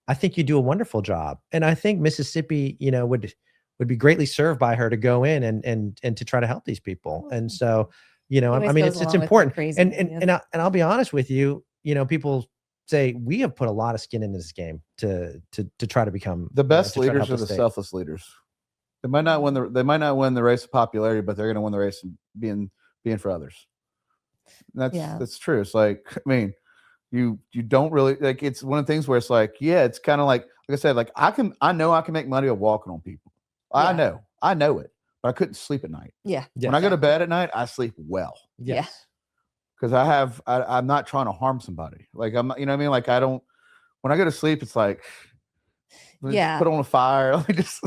I think you do a wonderful job. And I think Mississippi, would be greatly served by her to go in and to try to help these people. And so, I mean, it's important. And I'll be honest with you, people say we have put a lot of skin into this game to try to become the best leaders are the selfless leaders. They might not win the race of popularity, but they're going to win the race of being for others. That's true. It's like, I mean, you don't really like, it's one of the things where it's like, yeah, it's kind of like I said, like I know I can make money of walking on people. Yeah. I know it, but I couldn't sleep at night. Yeah. When I go to bed at night, I sleep well. Yes. Yeah. Because I'm not trying to harm somebody. Like I'm, you know what I mean? Like when I go to sleep, it's like, put on a fire. Let me just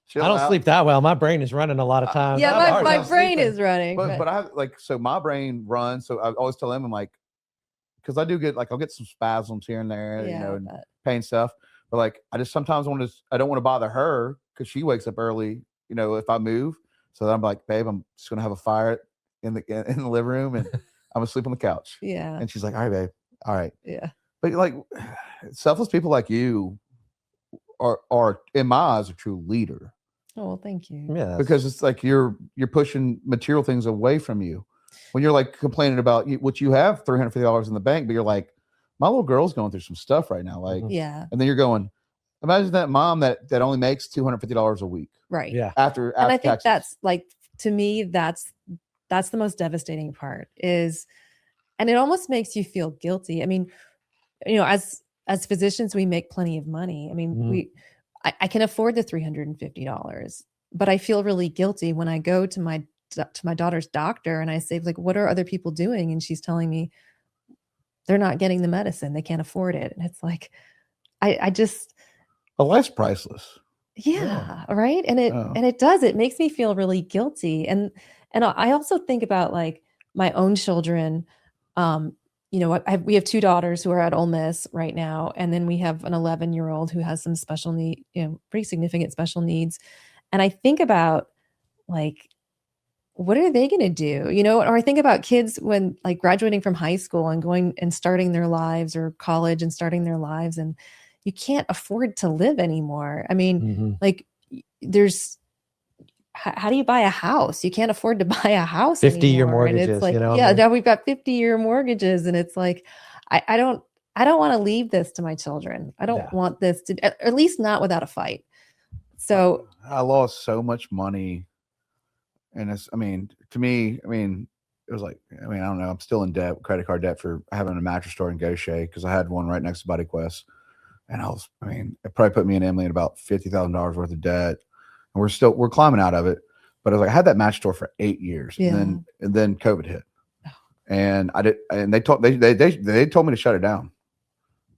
chill I don't out. sleep that well. My brain is running a lot of times. Yeah, my brain is running. But I have so my brain runs. So I always tell them, I'm like, because I do get I'll get some spasms here and there, and pain stuff. But like, I just sometimes I don't want to bother her because she wakes up early, if I move. So then I'm like, babe, I'm just going to have a fire in the living room and I'm going to sleep on the couch. Yeah. And she's like, all right, babe. All right. Yeah. But like selfless people like you are in my eyes a true leader. Oh, well, thank you. Yeah. Because it's like you're pushing material things away from you when you're like complaining about what you have $350 in the bank, but you're like, my little girl's going through some stuff right now. Like, yeah. And then you're going, imagine that mom that only makes $250 a week. Right. Yeah. After and I think taxes. that's like, to me, that's the most devastating part is, and it almost makes you feel guilty. I mean, as physicians, we make plenty of money. I mean, I can afford the $350. but I feel really guilty when I go to my daughter's doctor and I say, like, what are other people doing? And she's telling me they're not getting the medicine. They can't afford it. And it's like, I just, life's priceless. yeah. Right. And Oh. it makes me feel really guilty. And I also think about like my own children. You know, we have 2 daughters who are at Ole Miss right now. And then we have an 11-year-old who has some special need, you know, pretty significant special needs. And I think about like, what are they going to do? You know, or I think about kids when like graduating from high school and going and starting their lives, or college and starting their lives, and you can't afford to live anymore. I mean, like there's, how do you buy a house? You can't afford to buy a house 50-year anymore. And mortgages, it's like, you know, yeah, now we've got 50-year mortgages, and it's like, I don't want to leave this to my children. I don't want this to, at least not without a fight. So I lost so much money. And it's, I mean, to me, I mean, it was like, I mean, I don't know. I'm still in debt, credit card debt for having a mattress store in Gaucher, because I had one right next to Body Quest. And I mean, it probably put me and Emily in about $50,000 worth of debt. And we're climbing out of it. But I was like, I had that mattress store for 8 years. Yeah. And then COVID hit. And they told me to shut it down.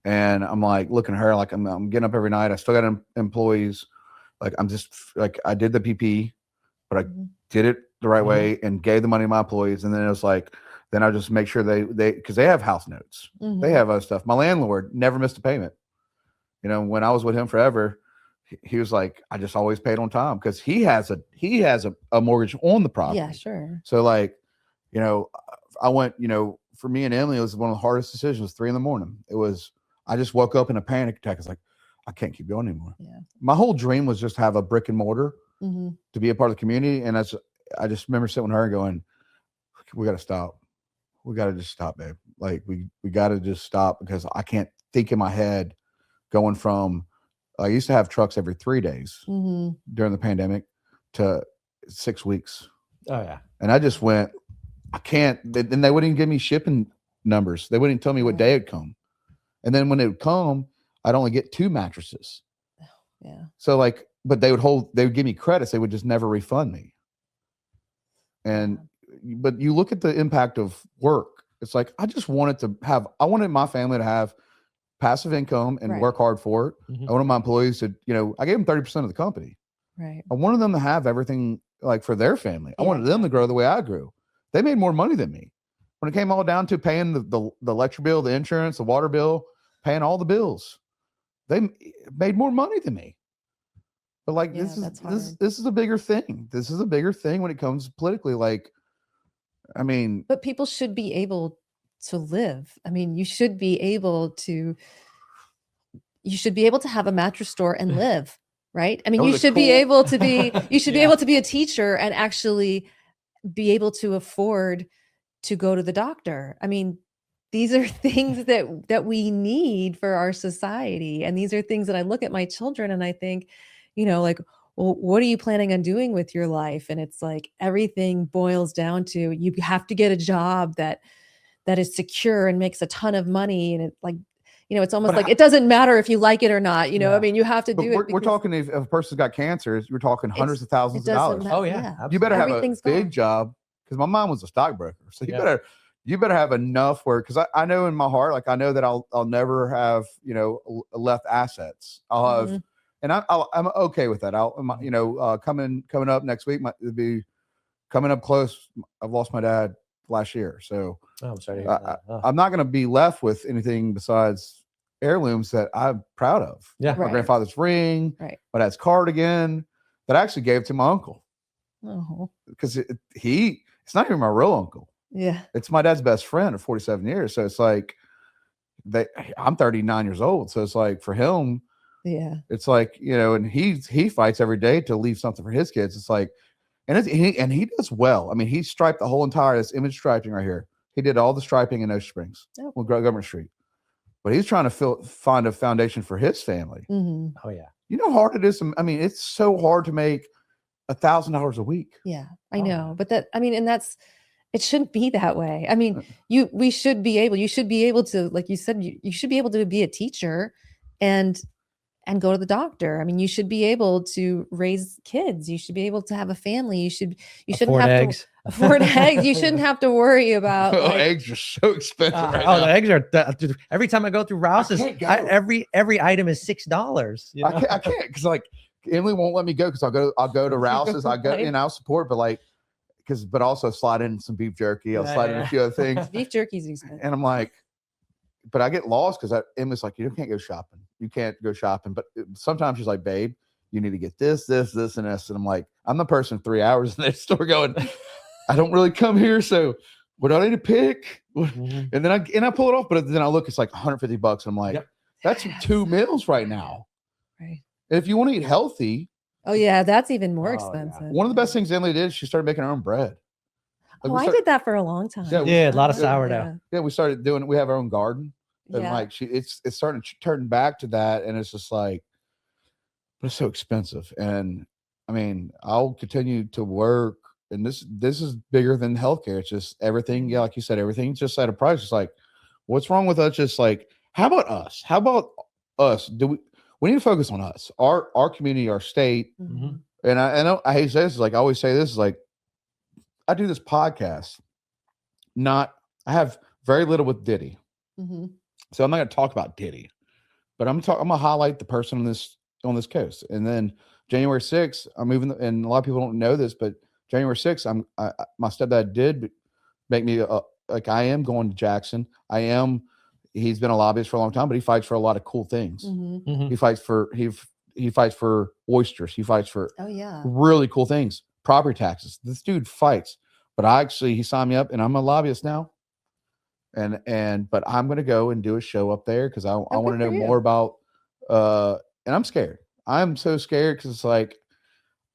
And I'm like looking at her, like I'm getting up every night. I still got employees. Like I'm just like, I did the PP, but I did it the right way and gave the money to my employees. And then it was like, then I just make sure because they have house notes. They have other stuff. My landlord never missed a payment. You know, when I was with him forever, he was like, I just always paid on time, because he has a mortgage on the property. yeah, sure. So like, you know, I went, you know, for me and Emily, it was one of the hardest decisions. 3 a.m. It was, I just woke up in a panic attack. It's like, I can't keep going anymore. Yeah. My whole dream was just to have a brick and mortar to be a part of the community. And I just remember sitting with her and going, we got to stop. We got to just stop, babe. Like we got to just stop, because I can't think in my head going from, I used to have trucks every 3 days during the pandemic to 6 weeks. Oh yeah. And I just went, I can't. Then they wouldn't even give me shipping numbers. They wouldn't tell me what day it'd come. And then when it would come, I'd only get 2 mattresses. Yeah. So like, but they would give me credits. They would just never refund me. And, but you look at the impact of work. It's like, I wanted my family to have passive income and work hard for it. I wanted my employees to, you know, I gave them 30% of the company. Right. I wanted them to have everything like for their family. I wanted them to grow the way I grew. They made more money than me. When it came all down to paying the electric bill, the insurance, the water bill, paying all the bills, they made more money than me. But like, this is a bigger thing. This is a bigger thing when it comes politically. Like, I mean, but people should be able to live. I mean, you should be able to have a mattress store and live, right? I mean, you should be able to be a teacher and actually be able to afford to go to the doctor. I mean, these are things that we need for our society. And these are things that I look at my children and I think, you know, like, well, what are you planning on doing with your life? And it's like, everything boils down to, you have to get a job that is secure and makes a ton of money. And it's like, you know, it's almost like it doesn't matter if you like it or not. You know, I mean, you have to do it. We're talking, if a person's got cancer, we're talking hundreds of thousands of dollars. Oh yeah. You better have a big job, because my mom was a stockbroker. So you better have enough where, because I know in my heart, like I know that I'll never have, you know, left assets. I'll have, and I'm okay with that. You know, coming up next week, it'll be coming up close. I've lost my dad last year. So I'm sorry to hear that. I'm not going to be left with anything besides heirlooms that I'm proud of. Yeah. My grandfather's ring, my dad's cardigan that I actually gave to my uncle. Because it's not even my real uncle. Yeah. It's my dad's best friend of 47 years. So it's like, I'm 39 years old. So it's like, for him, it's like, you know, and he fights every day to leave something for his kids. It's like, and he does well. I mean, he striped the whole entire, this image striping right here. He did all the striping in Ocean Springs on Government Street. But he's trying to find a foundation for his family. Oh yeah. You know how hard it is. I mean, it's so hard to make $1,000 a week. Yeah, I know. But it shouldn't be that way. I mean, you should be able to, like you said, you should be able to be a teacher and and go to the doctor. I mean, you should be able to raise kids. You should be able to have a family. You shouldn't Afford have eggs. to afford eggs. You shouldn't have to worry about Oh, like, eggs are so expensive right Oh, now. the eggs are. Dude, every time I go through Rouse's, can't go. every item is $6. You know? I can't because like Emily won't let me go because I'll go to Rouse's. I go Right. and I'll support, but like but also slide in some beef jerky. I'll slide in a few other things, beef jerky's expensive. and I'm like, but I get lost because Emily's like, you can't go shopping. You can't go shopping. But sometimes she's like, babe, you need to get this, and this. And I'm like, I'm the person 3 hours in that store going, I don't really come here. So what do I need to pick? Mhm. And then I pull it off. But then I look, it's like $150. And I'm like, Yep. that's 2 meals right now. Right. And if you want to eat healthy, Oh yeah, that's even more Oh, yeah. expensive. one of the best things Emily did, she started making her own bread. Like, Oh, we I start- did that for a long time. Yeah, Yeah, a lot of Oh, sourdough. Yeah, we started doing. We have our own garden, and Yeah. like it's starting to turn back to that, and it's just like, but it's so expensive. And I mean, I'll continue to work, and this is bigger than healthcare. It's just everything. Yeah, like you said, everything's just at a price. It's like, what's wrong with us? Just like, how about us? How about us? We need to focus on us, our community, our state. Mhm. And I know I hate to say this, like I always say this, is like I do this podcast. I have very little with Diddy. Mhm. So I'm not going to talk about Diddy, but I'm going to highlight the person on this coast. And then January 6th, I'm moving, and a lot of people don't know this, but January 6th, my stepdad did make me like I am going to Jackson. He's been a lobbyist for a long time, but he fights for a lot of cool things. Mhm. Mhm. He fights for oysters. He fights for Oh yeah. really cool things. Property taxes. This dude fights. But he signed me up, and I'm a lobbyist now. But I'm going to go and do a show up there because I want to good know for you. more about. And I'm scared. I'm so scared because it's like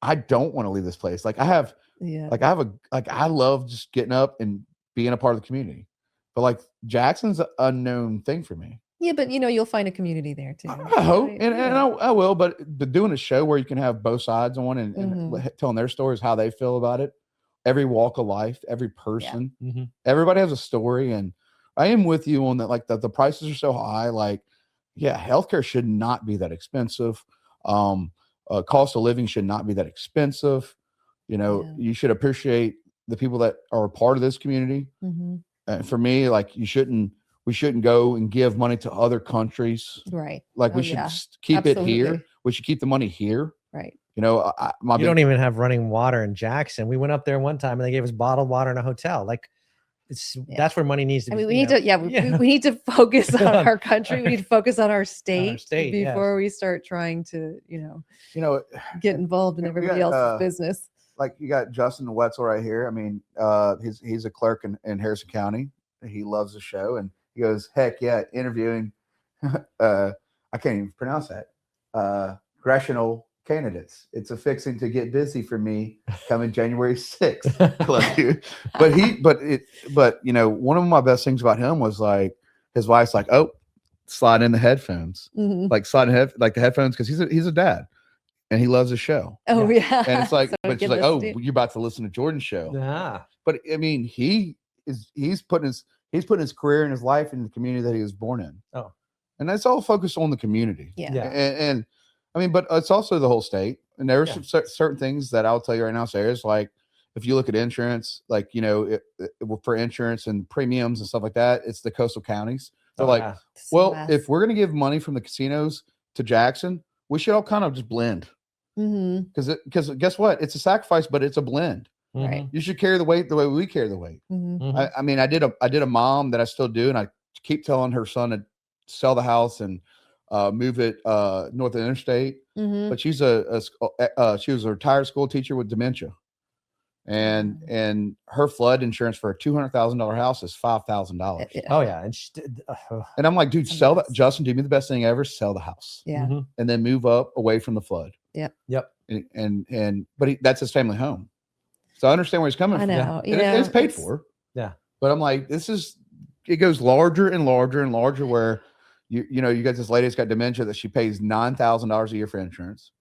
I don't want to leave this place. Like Yeah. I love just getting up and being a part of the community. But like Jackson's an unknown thing for me. Yeah, but you'll find a community there too. I hope, right? and Yeah. I will. But doing a show where you can have both sides on and Mhm. telling their stories, how they feel about it, every walk of life, every person, Mhm. everybody has a story. And I am with you on that. Like the prices are so high. Like, yeah, healthcare should not be that expensive. Cost of living should not be that expensive. Yeah. You should appreciate the people that are a part of this community. Mhm. And for me, like we shouldn't go and give money to other countries. Right. Like Oh, we should yeah. keep it here. Absolutely. We should keep the money here. Right. You don't even have running water in Jackson. We went up there one time and they gave us bottled water in a hotel. Like that's where money needs to I be. mean, we need to, we need to focus on our country. We need to focus on our state, before we start trying to, get involved in we everybody got, else's business. like you got Justin Wetzel right here. I mean, he's a clerk in Harrison County. He loves the show, and he goes, heck yeah, interviewing. I can't even pronounce that. Congressional candidates. It's a fixing to get busy for me coming January 6th. Love you. But one of my best things about him was like his wife's like, oh, slide in the headphones, Mhm. like the headphones because he's a dad. And he loves the show. Oh yeah. And it's like, So but she's get like, this oh, to- you're about to listen to Jordan's show. Yeah. But I mean, he's putting his career and his life in the community that he was born in. Oh. And that's all focused on the community. Yeah. Yeah. And I mean, but it's also the whole state. And there are certain things that I'll tell you right now, Sarah, is like, if you look at insurance, like, for insurance and premiums and stuff like that, it's the coastal counties. They're like, It's a well, mess. if we're going to give money from the casinos to Jackson, we should all kind of just blend. Mhm. Because guess what? It's a sacrifice, but it's a blend. Right. You should carry the weight the way we carry the weight. Mhm. Mhm. I mean, I did a mom that I still do, and I keep telling her son to sell the house and move it north of the interstate. Mhm. But she's she was a retired school teacher with dementia, and her flood insurance for a $200,000 house is $5,000. Oh yeah. And And I'm like, dude, That's a sell that. mess. Justin, do me the best thing ever. Sell the house. Yeah. Mhm. And then move up away from the flood. Yep. But that's his family home. So I understand where he's coming I from. know. And it's paid for. Yeah. But I'm like, it goes larger and larger and larger where you got this lady that's got dementia that she pays $9,000 a year for insurance.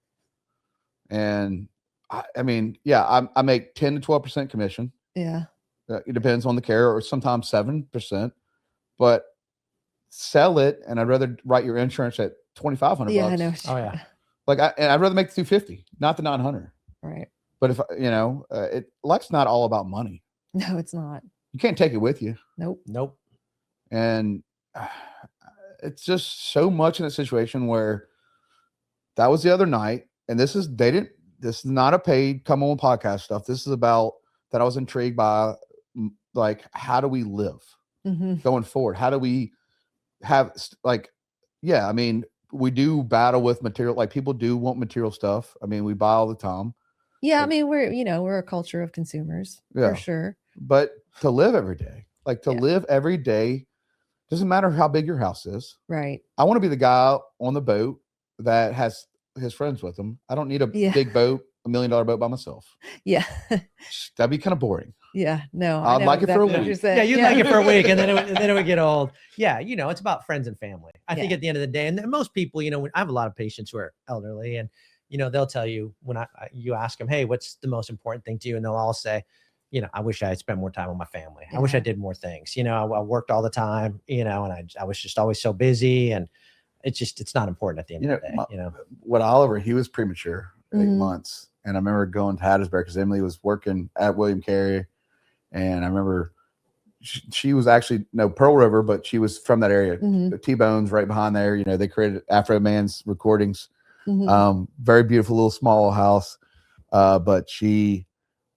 And I mean, yeah, I make 10 to 12% commission. Yeah. It depends on the care, or sometimes 7%. But sell it, and I'd rather write your insurance at $2,500. Yeah, I know. Oh yeah. Like and I'd rather make the 250, not the 900. Right. But if life's not all about money. No, it's not. You can't take it with you. Nope. And it's just so much in a situation where that was the other night. And this is not a paid come on podcast stuff. This is about that I was intrigued by, like, how do we live going forward? How do we have I mean, we do battle with material, like people do want material stuff. I mean, we buy all the time. Yeah, I mean, we're a culture of consumers for sure. But to live every day, live every day, doesn't matter how big your house is. Right. I want to be the guy on the boat that has his friends with him. I don't need a big boat, $1 million boat by myself. Yeah. That'd be kind of boring. Yeah. No, I'd like it for a week. Yeah, you'd like it for a week, and then it would get old. Yeah, it's about friends and family. I think at the end of the day, and most people, when I have a lot of patients who are elderly, and they'll tell you when you ask them, hey, what's the most important thing to you, and they'll all say, I wish I had spent more time with my family. I wish I did more things. I worked all the time, and I was just always so busy, and it's not important at the end of the day. What Oliver, he was premature, 8 months, and I remember going to Hattiesburg because Emily was working at William Carey. And I remember she was actually Pearl River, but she was from that area. The T-Bones right behind there. They created Afro Man's recordings. Very beautiful little small house. But she,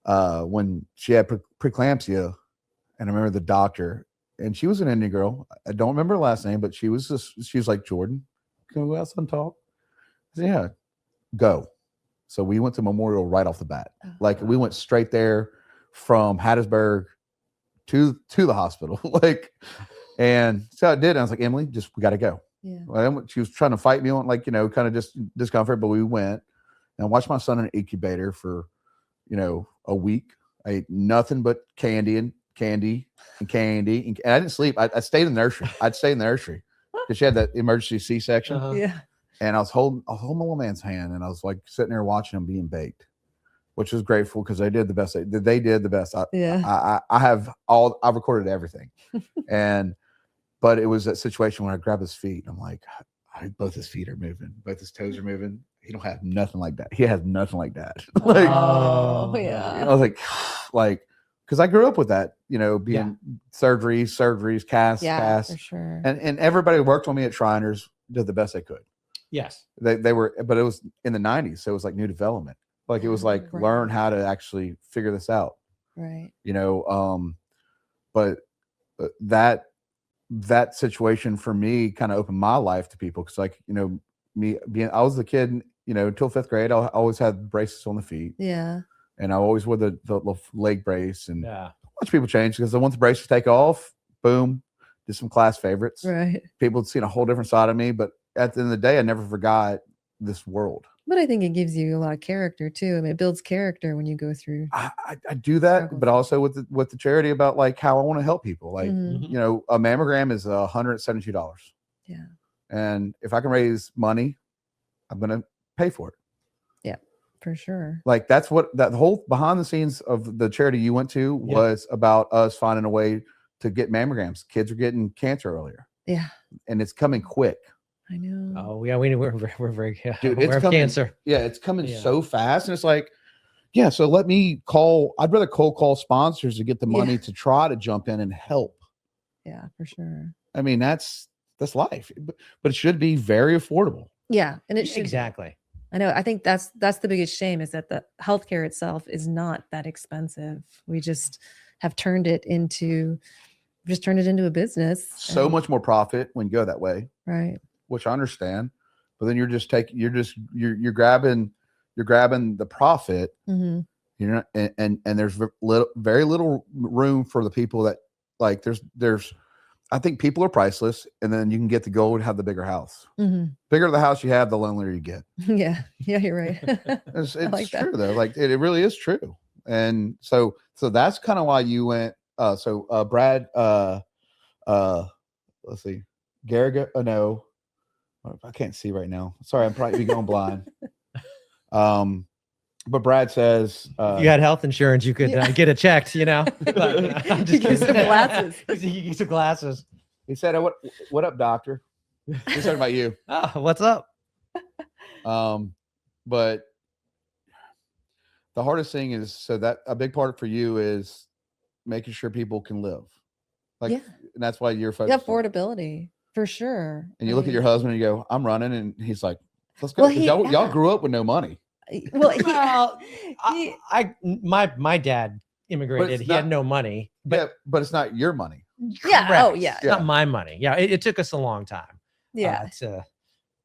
when she had preeclampsia, and I remember the doctor, and she was an Indian girl. I don't remember her last name, but she was like, Jordan, can we go outside and talk? I said, yeah, go. So we went to Memorial right off the bat. Like we went straight there from Hattiesburg to the hospital. And so I did. And I was like, Emily, we got to go. Yeah. Well, she was trying to fight me on kind of just discomfort, but we went and I watched my son in an incubator for, a week. I ate nothing but candy. And I didn't sleep. I stayed in the nursery. I'd stay in the nursery because she had that emergency C-section. Yeah. And I was holding my little man's hand, and I was like sitting there watching him being baked, which was grateful because they did the best. They did the best. I've recorded everything. But it was that situation when I grabbed his feet. I'm like, both his feet are moving. Both his toes are moving. He don't have nothing like that. He has nothing like that. Yeah. I was like, because I grew up with that, being surgeries, casts. For sure. And everybody who worked on me at Shriners did the best they could. Yes. They were, but it was in the 90s. So it was like new development. Like it was like learn how to actually figure this out. Right. But that situation for me kind of opened my life to people. Cause I was the kid, until 5th grade, I always had braces on the feet. Yeah. And I always wore the leg brace, and watch people change because once the braces take off, boom, did some class favorites. Right. People had seen a whole different side of me, but at the end of the day, I never forgot this world. But I think it gives you a lot of character too. I mean, it builds character when you go through. I do that, but also with the charity about like how I want to help people. Like, a mammogram is $172. Yeah. And if I can raise money, I'm going to pay for it. Yeah, for sure. Like that's what that whole behind the scenes of the charity you went to was about, us finding a way to get mammograms. Kids are getting cancer earlier. Yeah. And it's coming quick. I know. Oh yeah, we're very Dude, aware it's of cancer. Yeah, it's coming so fast, and it's like, so let me call. I'd rather cold call sponsors to get the money to try to jump in and help. Yeah, for sure. I mean, that's life, but it should be very affordable. Yeah, and it should. Exactly. I know. I think that's the biggest shame is that the healthcare itself is not that expensive. We just have turned it into a business. So much more profit when you go that way. Right. Which I understand, but then you're grabbing the profit, and there's very little room for the people that like there's I think people are priceless, and then you can get the gold and have the bigger house. Bigger the house you have, the lonelier you get. Yeah, you're right. It's like true though. Like it really is true. And so that's kind of why you went. Brad, let's see, Garriga. No. I can't see right now. Sorry, I'm probably going blind. But Brad says, if you had health insurance, you could get it checked. But, you get some glasses. You get some glasses. He said, what up, doctor? He's talking about you. Oh, what's up? But the hardest thing is, so that a big part for you is making sure people can live. Like, Yeah. and that's why you're Yeah, focused on it. affordability for sure. And you look at your husband and you go, I'm running. And he's like, let's go. Well, 'Cause y'all grew up with no money. Well, Well, my dad immigrated. it's He had not- no money, but Yeah, but it's not your money. yeah. correct. Oh, yeah. It's not my money. Yeah, it took us a long time. Yeah.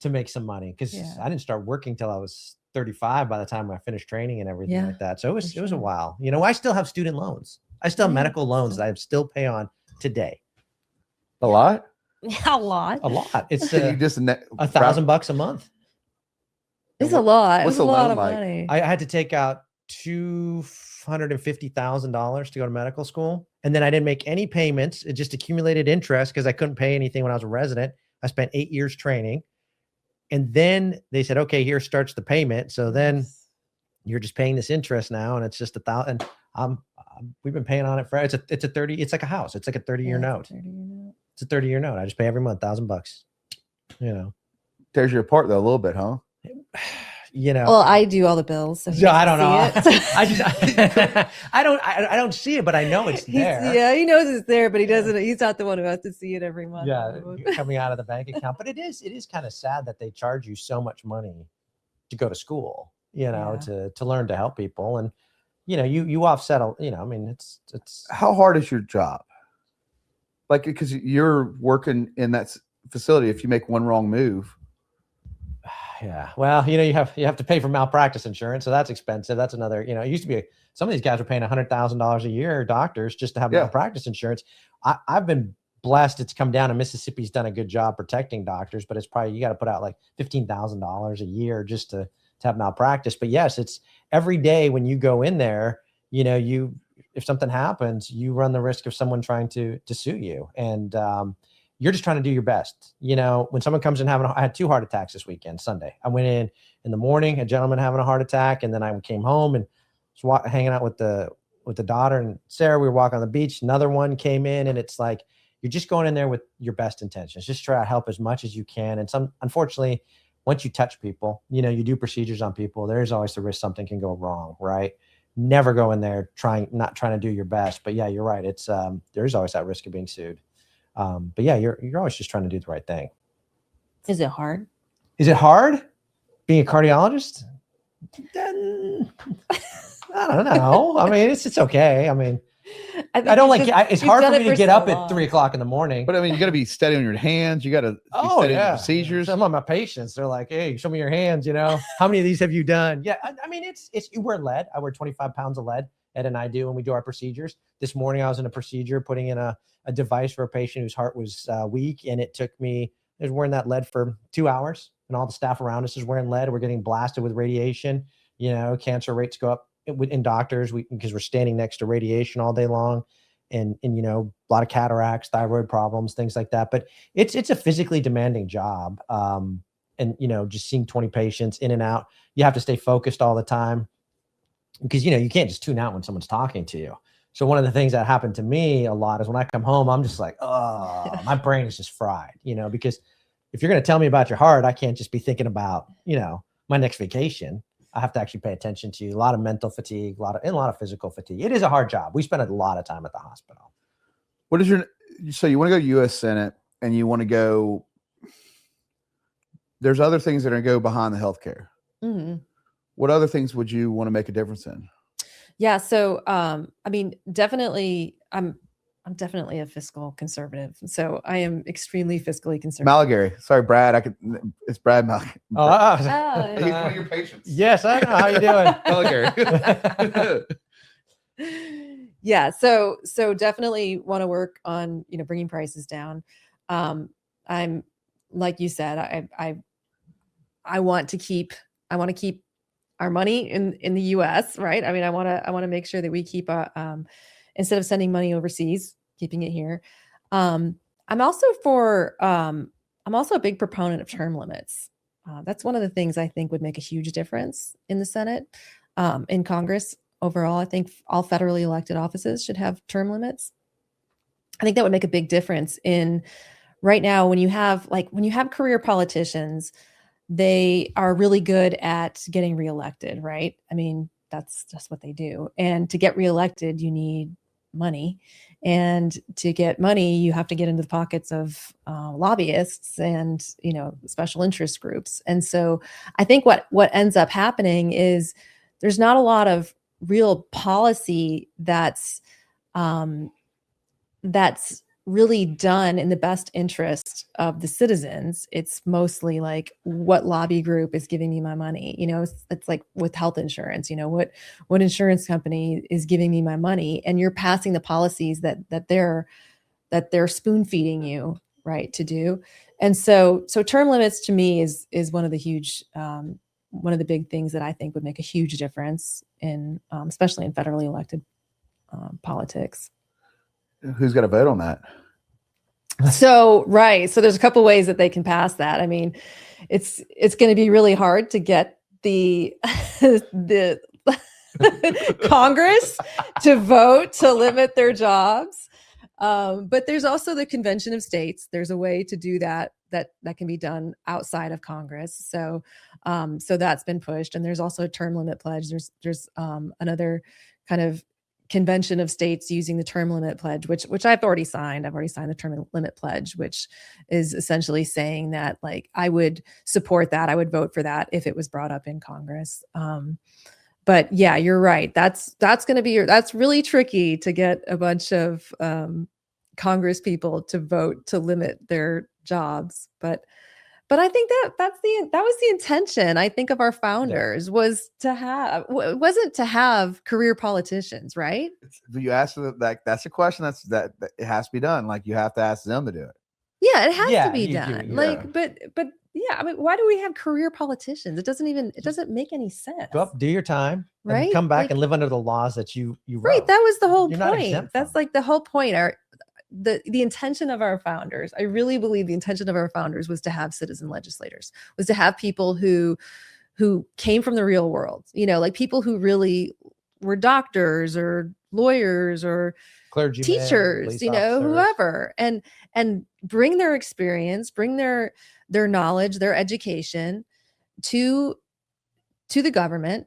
To make some money, because Yeah. I didn't start working till I was 35 by the time I finished training and everything Yeah, like that. So it for was a sure. while. You know, I still have student loans. I still have Yeah, medical loans so- that I still pay on today. A lot? A lot. A lot. It's Can you just $1,000 a month. It's a lot. what's It's a the lot loan of like? money. I had to take out $250,000 to go to medical school, and then I didn't make any payments. It just accumulated interest because I couldn't pay anything when I was a resident. I spent 8 years training, and then they said, "Okay, here starts the payment." So then you're just paying this interest now, and it's just $1,000. We've been paying on it for it's a 30. It's like a house. It's like a 30-year Yeah, note. it's a 30-year note. It's a 30-year note. I just pay every month $1,000. You know. tears you apart though a little bit, huh? You know. Well, I do all the bills. So he So I don't doesn't know. see it. I just I don't see it, but I know it's there. Yeah, he knows it's there, but he doesn't. He's not the one who has to see it every month. Yeah, coming out of the bank account. But it is kind of sad that they charge you so much money to go to school, you know, to learn to help people. And you know, you offset I mean, it's How hard is your job? Like, because you're working in that facility, if you make one wrong move. yeah. Well, you know, you have to pay for malpractice insurance, so that's expensive. That's another, you know, it used to be some of these guys were paying $100,000 a year, doctors, just to have malpractice insurance. I've been blessed. It's come down, and Mississippi's done a good job protecting doctors, but it's probably, you got to put out like $15,000 a year just to have malpractice. But yes, it's every day when you go in there, you know, if something happens, you run the risk of someone trying to sue you. And you're just trying to do your best. You know, when someone comes in I had 2 heart attacks this weekend, Sunday. I went in the morning, a gentleman having a heart attack. And then I came home and was hanging out with the daughter and Sarah. We were walking on the beach. Another one came in, and it's like, you're just going in there with your best intentions. Just try to help as much as you can. And unfortunately, once you touch people, you know, you do procedures on people, there's always the risk something can go wrong, right? Never go in there not trying to do your best. But yeah, you're right. It's there's always that risk of being sued. But yeah, you're always just trying to do the right thing. Is it hard? Is it hard being a cardiologist? I don't know. I mean, it's okay. I mean, I don't like. It's hard for me to get up at 3 o'clock in the morning. But I mean, you got to be steady on your hands. You got to study the procedures. Some of my patients, they're like, "Hey, show me your hands." You know, how many of these have you done? Yeah, I mean, it's you wear lead. I wear 25 pounds of lead. Ed and I do when we do our procedures. This morning, I was in a procedure putting in a device for a patient whose heart was weak, and it took me. I was wearing that lead for 2 hours, and all the staff around us is wearing lead. We're getting blasted with radiation. You know, cancer rates go up in doctors because we're standing next to radiation all day long. And you know, a lot of cataracts, thyroid problems, things like that. But it's a physically demanding job. And you know, just seeing 20 patients in and out, you have to stay focused all the time because you know you can't just tune out when someone's talking to you. So one of the things that happened to me a lot is when I come home, I'm just like, oh, my brain is just fried, you know, because if you're going to tell me about your heart, I can't just be thinking about, you know, my next vacation. I have to actually pay attention to a lot of mental fatigue, a lot of physical fatigue. It is a hard job. We spend a lot of time at the hospital. What is so you want to go U.S. Senate and you want to go, there's other things that are going to go behind the healthcare. Mm-hmm. What other things would you want to make a difference in? Yeah. So, I mean, definitely, I'm definitely a fiscal conservative. So I am extremely fiscally conservative. Malagary. Sorry, Brad. It's Brad Malagary. He's one of your patients. Yes, I know. How you doing? Malagary. Yeah. So definitely want to work on, you know, bringing prices down. I'm, like you said, I want to keep our money in the US, right? I mean, I want to make sure that we keep instead of sending money overseas, keeping it here. I'm also a big proponent of term limits. That's one of the things I think would make a huge difference in the Senate, in Congress overall. I think all federally elected offices should have term limits. I think that would make a big difference in right now when you have career politicians, they are really good at getting reelected, right? I mean, that's just what they do. And to get reelected, you need money. And to get money, you have to get into the pockets of lobbyists and, special interest groups. And so I think what ends up happening is there's not a lot of real policy that's really done in the best interest of the citizens. It's mostly like, what lobby group is giving me my money? It's like with health insurance, what insurance company is giving me my money? And you're passing the policies that they're spoon feeding you, right, to do. And so term limits to me is one of the big things that I think would make a huge difference in, especially in federally elected politics. Who's got to vote on that? So there's a couple ways that they can pass that. I mean, it's going to be really hard to get the Congress to vote to limit their jobs. But there's also the Convention of States. There's a way to do that can be done outside of Congress. So that's been pushed. And there's also a term limit pledge. There's another kind of Convention of States using the term limit pledge, which I've already signed. I've already signed the term limit pledge, which is essentially saying that, like, I would support that. I would vote for that if it was brought up in Congress. But yeah, you're right. That's really tricky to get a bunch of Congress people to vote to limit their jobs. But I think that was the intention, I think, of our founders, wasn't to have career politicians, right? You ask that's a question that it has to be done. Like, you have to ask them to do it. Yeah, it has to be done. But yeah, I mean, why do we have career politicians? It doesn't make any sense. Go up, do your time, right? And come back and live under the laws that you wrote. Right. That was the whole You're not point. exempt That's from. like the whole point. The intention of our founders, I really believe the intention of our founders was to have citizen legislators, was to have people who came from the real world, like people who really were doctors or lawyers or clergymen, teachers, whoever, and bring their experience, bring their knowledge, their education to the government,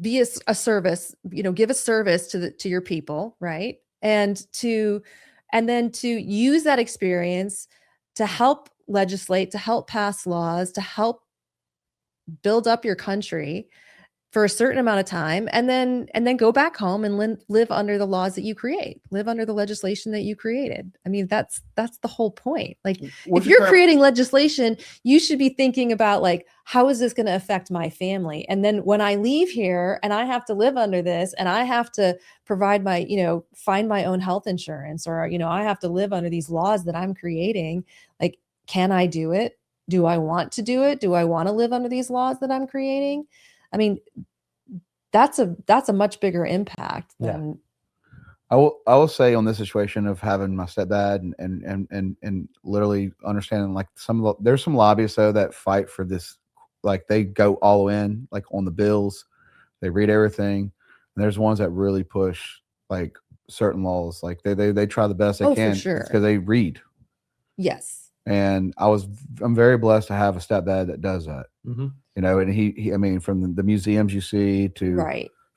be a service, give a service to your people, right? And then to use that experience to help legislate, to help pass laws, to help build up your country for a certain amount of time, and then go back home and live under the laws that you create, live under the legislation that you created. I mean, that's the whole point. Like, if you're creating legislation, you should be thinking about, like, how is this going to affect my family? And then when I leave here and I have to live under this, and I have to provide my, find my own health insurance, or, I have to live under these laws that I'm creating, like, can I do it? Do I want to do it? Do I want to live under these laws that I'm creating? I mean, that's a much bigger impact than. I will say, on this situation of having my stepdad and literally understanding, like, there's some lobbyists though that fight for this, like, they go all in, like, on the bills, they read everything, and there's ones that really push, like, certain laws, like they try the best they can, for sure, because they read. Yes. And I'm very blessed to have a stepdad that does that. Mm-hmm. And he, I mean, from the museums you see to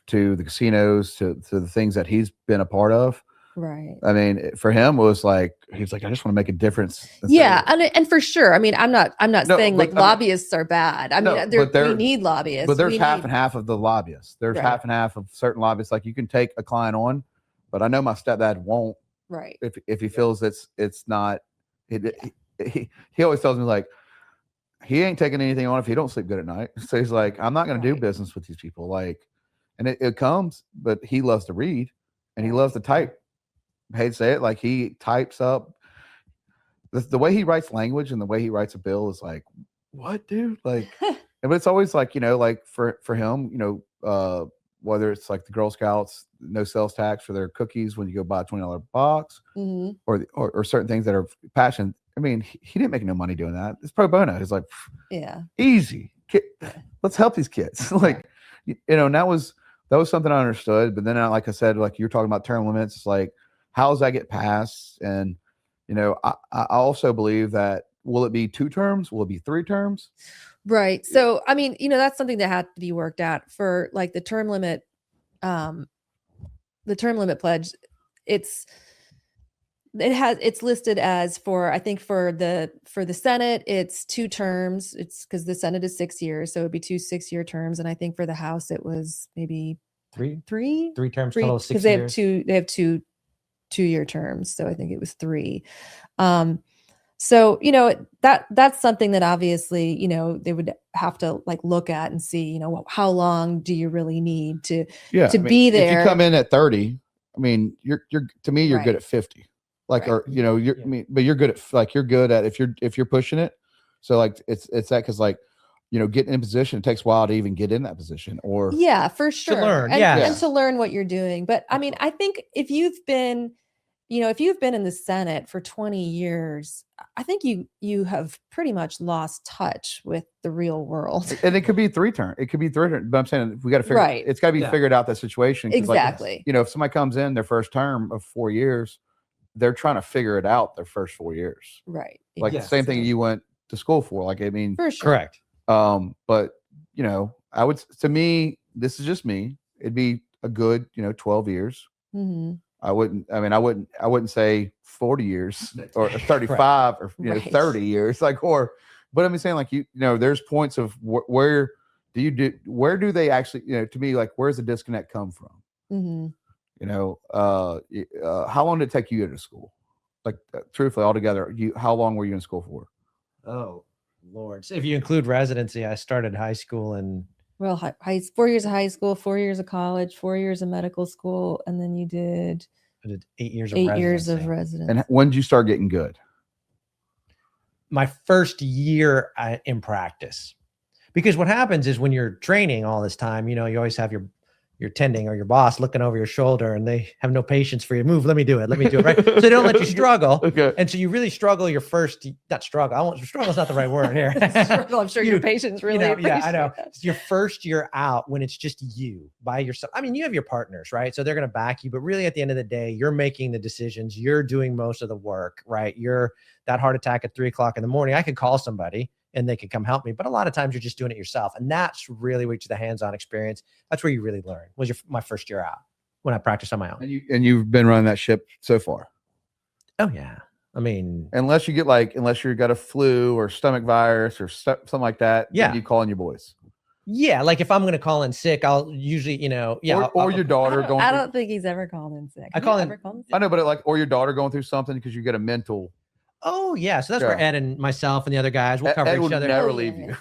the casinos to the things that he's been a part of. Right. I mean, for him, it was like, he's like, I just want to make a difference. Yeah. And for sure. I mean, I'm not saying lobbyists are bad. I mean, we need lobbyists. But there's half and half of the lobbyists. There's half and half of certain lobbyists. Like, you can take a client on, but I know my stepdad won't. Right. If he feels it's not, he always tells me, like, he ain't taking anything on if he don't sleep good at night. So he's like, I'm not going to do business with these people. Like, and it comes, but he loves to read and he loves to type. I hate to say it, like, he types up the way he writes language and the way he writes a bill is like, what, dude? Like, but it's always like, like for him, whether it's like the Girl Scouts, no sales tax for their cookies when you go buy a $20 box, mm-hmm. or certain things that are passion. I mean, he didn't make no money doing that. It's pro bono. It's like, easy. Let's help these kids. Like, and that was something I understood. But then, like I said, like, you're talking about term limits. It's like, how does that get passed? And, I also believe that, will it be 2 terms? Will it be 3 terms? Right. So, I mean, that's something that had to be worked out for like the term limit pledge. It's listed as for, I think for the Senate, it's 2 terms. It's because the Senate is 6 years. So it'd be 2 6-year terms. And I think for the House, it was maybe 3 3 terms, total of 6 because years. they have 2-year terms. So I think it was 3. So, that's something that obviously, they would have to like look at and see, how long do you really need to be there? If you come in at 30, I mean, you're to me, you're Right. good at 50. Like, Right. or, I mean, but you're good at, like, you're good at, if you're pushing it. So like, it's that, cause like, getting in position, it takes a while to even get in that position, or Yeah, for sure. learn, and to learn what you're doing. But I mean, I think if you've been in the Senate for 20 years, I think you have pretty much lost touch with the real world. and it could be 3 term. It could be 3 term, but I'm saying we got to figure, Right. it's got to be Yeah. figured out, that situation. 'Cause Exactly. like, if somebody comes in their first term of 4 years, they're trying to figure it out their first 4 years. Right. Like Yes. the same thing you went to school for. Like, I mean, For sure. Correct. but I would, to me, this is just me, it'd be a good 12 years. Mhm. I wouldn't say 40 years or 35 or Right. 30 years, like, but I'm saying, like, there's points of where do they actually, to me, like, where's the disconnect come from? Mhm. How long did it take you to go to school? Like, truthfully, altogether, how long were you in school for? Oh, Lord. So if you include residency, I started high school and Well, 4 years of high school, 4 years of college, 4 years of medical school, and then you did I did 8 years of 8 residency. years of residency. And when did you start getting good? My first year in practice. Because what happens is when you're training all this time, you always have your tending or your boss looking over your shoulder, and they have no patience for you. Move, let me do it, right? So they don't let you struggle. Okay. And so you really struggle your first, not struggle. Struggle's not the right word here. Struggle, I'm sure your patients really appreciate I know. that. It's your first year out when it's just you by yourself. I mean, you have your partners, right? So they're going to back you, but really at the end of the day, you're making the decisions. You're doing most of the work, right? You're that heart attack at 3:00 in the morning. I could call somebody and they could come help me. But a lot of times you're just doing it yourself. And that's really what the hands-on experience. That's where you really learn, was my first year out when I practiced on my own. And you've been running that ship so far. Oh yeah. I mean, unless you got a flu or stomach virus or something like that, yeah, then you call in your boys. Yeah. Like if I'm going to call in sick, I'll usually, or your daughter going. I don't think he's ever called in sick. I call in. I know, but or your daughter going through something because you get a mental. Oh yeah, so that's where Ed and myself and the other guys will cover Ed each would other. Never leave you.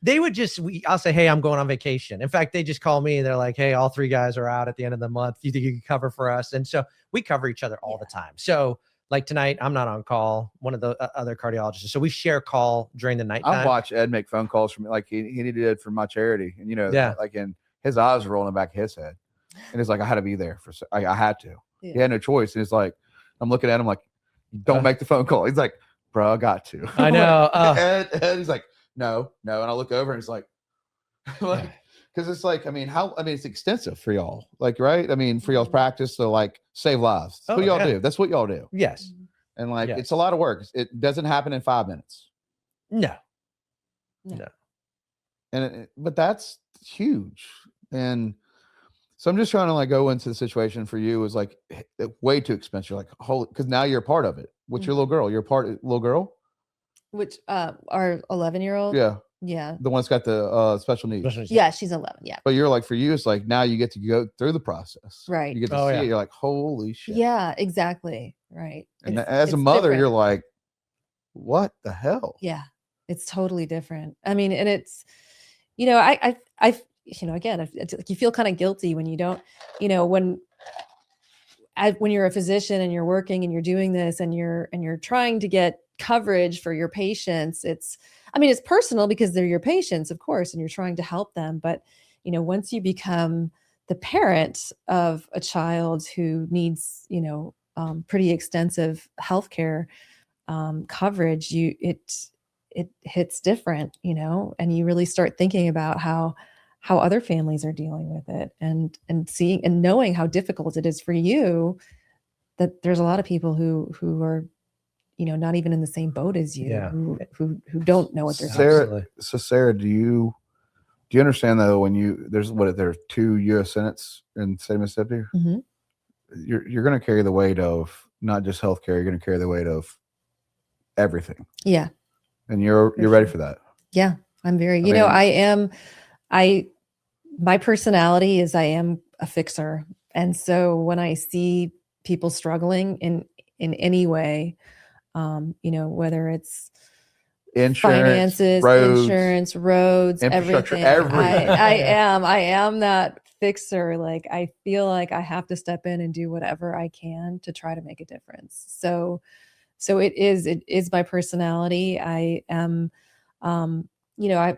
They would just. I'll say, hey, I'm going on vacation. In fact, they just call me and they're like, hey, all 3 guys are out at the end of the month. You think you can cover for us? And so we cover each other all the time. So like tonight, I'm not on call. One of the other cardiologists. So we share call during the night. I watch Ed make phone calls from like he did for my charity, and like, and his eyes are rolling in the back of his head, and it's like I had to be there I had to. Yeah. He had no choice, and it's like I'm looking at him like, don't make the phone call. He's like, bro, I got to. I know. Ed, he's like, no. And I look over and it's like, because it's like, it's extensive for y'all. Like, right? I mean, for y'all's practice to like save lives. That's what y'all do. That's what y'all do. Yes. And like, it's a lot of work. It doesn't happen in 5 minutes. No. But that's huge. And so I'm just trying to like go into the situation for you is like way too expensive. You're like, holy, because now you're a part of it. What's your little girl? You're a part of little girl? Which our 11-year-old? Yeah. Yeah. The one's got the special needs. Yeah, she's 11. Yeah. But you're like, for you, it's like now you get to go through the process. Right. You get to see it. You're like, holy shit. Yeah, exactly. Right. And as a mother, different. You're like, what the hell? Yeah. It's totally different. I mean, and it's, I again, you feel kind of guilty when you don't, when you're a physician and you're working and you're doing this and you're trying to get coverage for your patients. It's personal because they're your patients, of course, and you're trying to help them. But, once you become the parent of a child who needs, pretty extensive healthcare coverage, it hits different, and you really start thinking about how other families are dealing with it and seeing and knowing how difficult it is for you that there's a lot of people who are, you know, not even in the same boat as you, Yeah. who don't know what they're doing. Absolutely. Sarah, do you understand though when there's 2 U.S. Senates in the state of Mississippi? Mm-hmm. You're going to carry the weight of not just healthcare. You're going to carry the weight of everything. Yeah. And you're ready for that. Yeah. I'm very, I you know, mean- my personality is I am a fixer. And so when I see people struggling in any way, you know, whether it's finances, insurance, roads, infrastructure, everything. everything. I am that fixer. Like I feel like I have to step in and do whatever I can to try to make a difference. So it is my personality. I am, you know,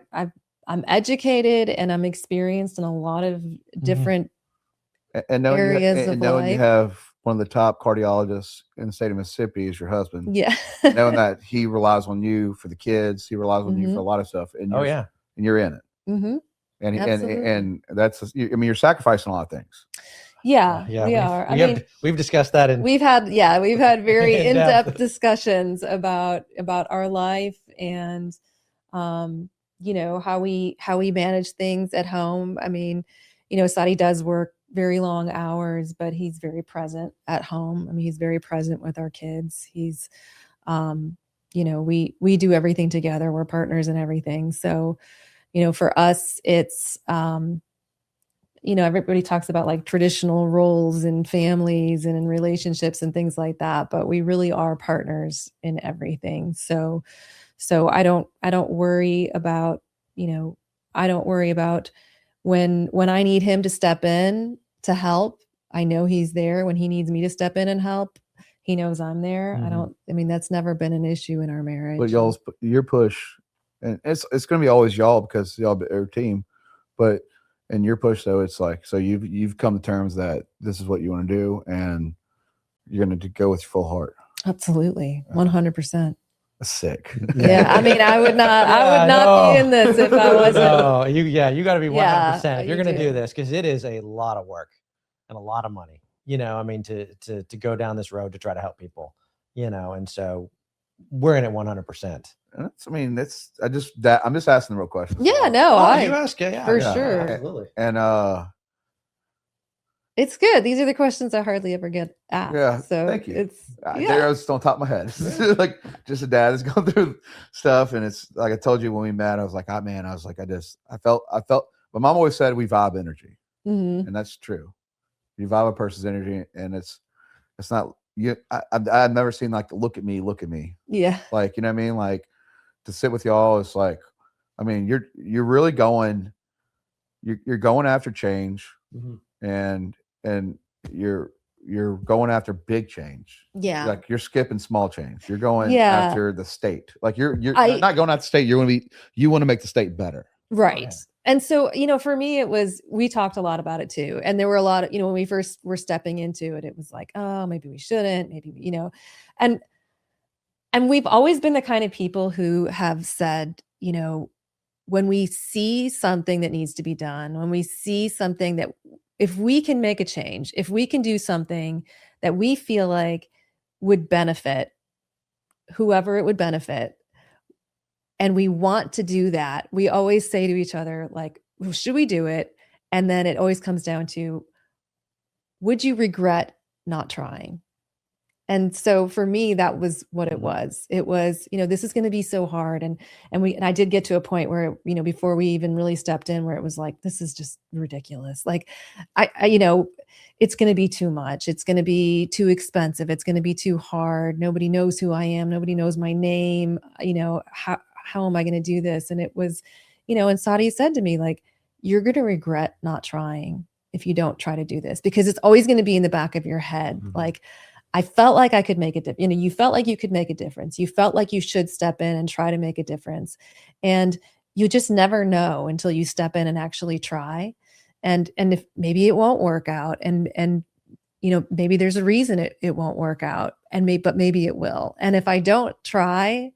I'm educated and I'm experienced in a lot of different and knowing areas you, of knowing you life. have one of the top cardiologists in the state of Mississippi as your husband. Yeah. Knowing that he relies on you for the kids, he relies on you for a lot of stuff, and Oh yeah, and you're in it. Mm-hmm. And that's, I mean, you're sacrificing a lot of things. Yeah, yeah, we are. We've discussed that, and we've had very In-depth. in-depth discussions about our life and, you know, how we manage things at home. I mean, you know, Sadi does work very long hours, but he's very present at home. I mean, he's very present with our kids. He's, you know, we do everything together. We're partners in everything. So, you know, for us, it's, you know, everybody talks about like traditional roles in families and in relationships and things like that, but we really are partners in everything. So I don't worry about, you know, I don't worry about when I need him to step in to help. I know he's there. When he needs me to step in and help, he knows I'm there. Mhm. I mean, that's never been an issue in our marriage. But your push, and it's going to be always y'all because y'all are a team, but in your push though, it's like, so you've come to terms that this is what you want to do and you're going to go with your full heart. Absolutely. 100%. Sick. Yeah. I mean, I would not be in this if I wasn't. No, you got to be 100% if you're you going to do. do this, because it is a lot of work and a lot of money, you know, I mean, to go down this road to try to help people, you know, and so we're in it 100%. I'm just asking the real questions. Yeah, no, You ask, for sure. Absolutely. And it's good. These are the questions I hardly ever get asked. Yeah, So thank you. it's They're just on top of my head. Like just a dad is going through stuff, and it's like I told you when we met. I was like, I felt. My mom always said we vibe energy, Mhm. and that's true. You vibe a person's energy, and it's not you. I've never seen like look at me. Yeah. Like, you know what I mean? Like to sit with y'all is like, I mean, you're really going. You're going after change, and you're going after big change. Yeah. Like you're skipping small change. You're going Yeah. after the state. Like you're not going after the state. You want to make the state better. Right. Yeah. And so, you know, for me, we talked a lot about it too. And there were a lot of, you know, when we first were stepping into it, it was like, oh, maybe we shouldn't, maybe, you know, and we've always been the kind of people who have said, you know, when we see something that needs to be done, when we see something that if we can make a change, if we can do something that we feel like would benefit whoever it would benefit, and we want to do that, we always say to each other, like, well, should we do it? And then it always comes down to, would you regret not trying? And so for me, that was what it was. It was, you know, this is going to be so hard. And I did get to a point where, you know, before we even really stepped in, where it was like, this is just ridiculous. Like I you know, it's going to be too much. It's going to be too expensive. It's going to be too hard. Nobody knows who I am. Nobody knows my name. You know, how am I going to do this? And it was, you know, and Sadi said to me, like, you're going to regret not trying if you don't try to do this, because it's always going to be in the back of your head. Like, I felt like I could make a difference. You know, you felt like you could make a difference. You felt like you should step in and try to make a difference. And you just never know until you step in and actually try. And if maybe it won't work out, and you know, maybe there's a reason it won't work out, but maybe it will. And if I don't try,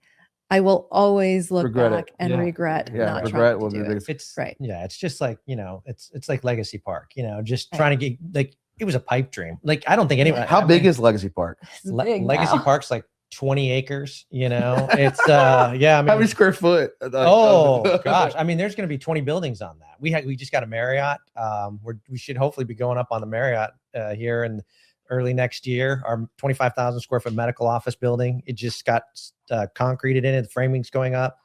I will always look back and regret not regret trying to do it. It's right. Yeah, it's just like, you know, it's like Legacy Park, you know, just trying to get, like, it was a pipe dream. Like, I don't think anyone. How big is Legacy Park? It's big Legacy now. Park's like 20 acres, you know, it's yeah. I mean, How many square foot? oh gosh. I mean, there's going to be 20 buildings on that. We just got a Marriott. We should hopefully be going up on the Marriott here in early next year. Our 25,000 square foot medical office building. It just got concreted in it. The framing's going up.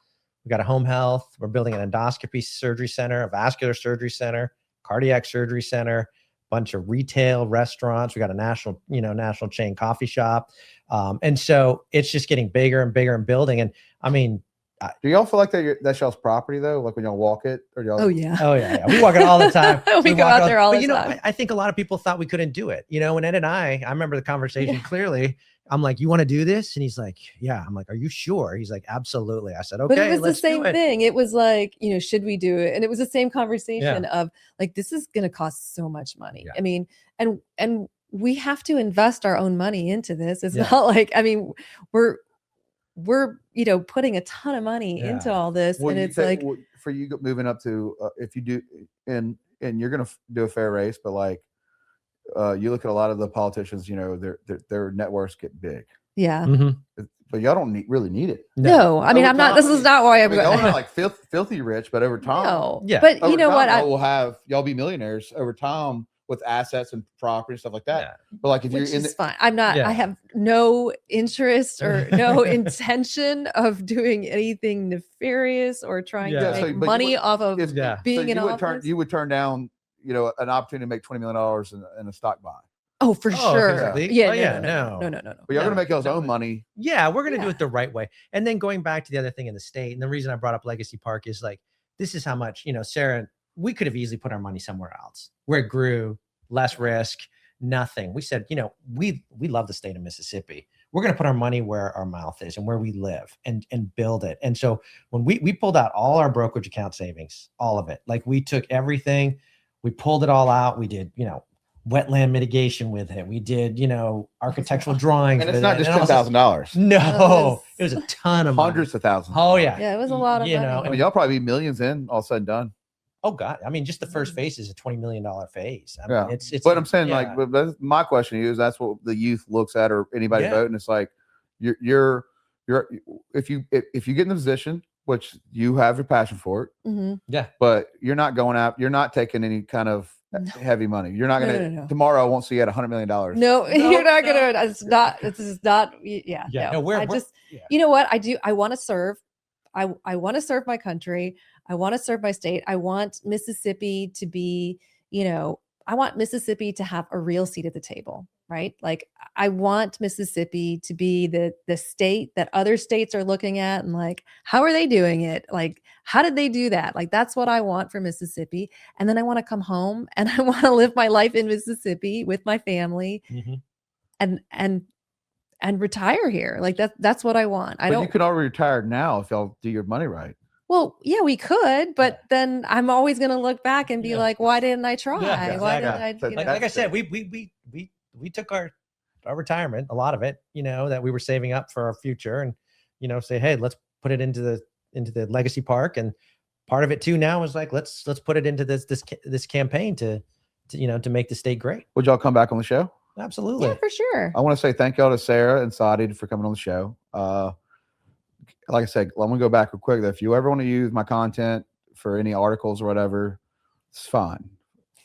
We got a home health. We're building an endoscopy surgery center, a vascular surgery center, cardiac surgery center, bunch of retail restaurants. We got a national chain coffee shop. And so it's just getting bigger and bigger and building. And I mean, do y'all feel like that's y'all's property though? Like when y'all walk it, or y'all? Oh yeah. oh yeah. We walk it all the time. We go out there all but the you know, time. I think a lot of people thought we couldn't do it. You know, and Ed and I remember the conversation clearly. I'm like, you want to do this? And he's like, yeah. I'm like, are you sure? He's like, absolutely. I said, okay, But it was the let's same do it. thing. It was like, should we do it? And it was the same conversation of like, this is going to cost so much money. Yeah. I mean, and we have to invest our own money into this. It's Yeah. not like, I mean, we're putting a ton of money into all this. Well, and you it's say- like, well, for you moving up to if you do, and you're gonna do a fair race, but like you look at a lot of the politicians, their net worths get big, yeah. Mhm. but y'all don't really need it. No, I mean, Over I'm not, time, this is not why I I'm mean, y'all going. are not like filthy rich, but over time, No. Yeah. But over you know time, what? y'all will have y'all be millionaires over time with assets and property and stuff like that. Yeah. But like if Which you're in is fine. I'm not, Yeah. I have no interest or no intention of doing anything nefarious or trying Yeah. to Yeah, so- make but you money would- off of if- Yeah. being in you would office. you would turn down an opportunity to make $20 million in a stock buy. Oh, for Oh, sure. physically? Yeah, Oh, no, yeah, no. But y'all No, gonna make y'all's no. own money. Yeah, we're going to do Yeah. it the right way. And then going back to the other thing in the state, and the reason I brought up Legacy Park is like, this is how much, Sarah, we could have easily put our money somewhere else where it grew, less risk, nothing. We said, we love the state of Mississippi. We're going to put our money where our mouth is and where we live and build it. And so when we pulled out all our brokerage account savings, all of it, like we took everything, we pulled it all out. We did, wetland mitigation with it. We did, architectural drawings. And it's with not it. just And also- $10,000. No, it was a ton of money. Hundreds of thousands. Oh yeah. Yeah, it was a lot of money. I mean, y'all probably be millions in, all said and done. Oh God. I mean, just the first phase is a $20 million phase. I mean, Yeah. it's But I'm saying, yeah. like, but that's my question to you is that's what the youth looks at, or anybody Yeah. voting. It's like you're if you get in the position, which you have your passion for it, Mhm. but you're not going out, you're not taking any kind of No. heavy money. You're not No, gonna no. tomorrow. I won't see you at $100 million. No, No, you're not no. gonna. It's not. This is not. Yeah. Yeah, No. no, we're- I we're- just. yeah. You know what? I do. I want to serve. I want to serve my country. I want to serve my state. I want Mississippi to be. I want Mississippi to have a real seat at the table. Right. Like I want Mississippi to be the state that other states are looking at and like, how are they doing it? Like, how did they do that? Like, that's what I want for Mississippi. And then I want to come home and I want to live my life in Mississippi with my family Mhm. and retire here. Like that's what I want. I But don't. you can already retire now if y'all do your money right. Well, yeah, we could, but then I'm always going to look back and be Yeah. like, why didn't I try? Yeah, Why didn't exactly. I? You Like, know? like I said, we took our retirement, a lot of it, that we were saving up for our future, and say, hey, let's put it into the Legacy Park, and part of it too now is like let's put it into this campaign to make the state great. Would y'all come back on the show? Absolutely. Yeah, for sure. I want to say thank y'all to Sarah and Satjit for coming on the show. Like I said, I'm gonna go back real quick. If you ever want to use my content for any articles or whatever, it's fine.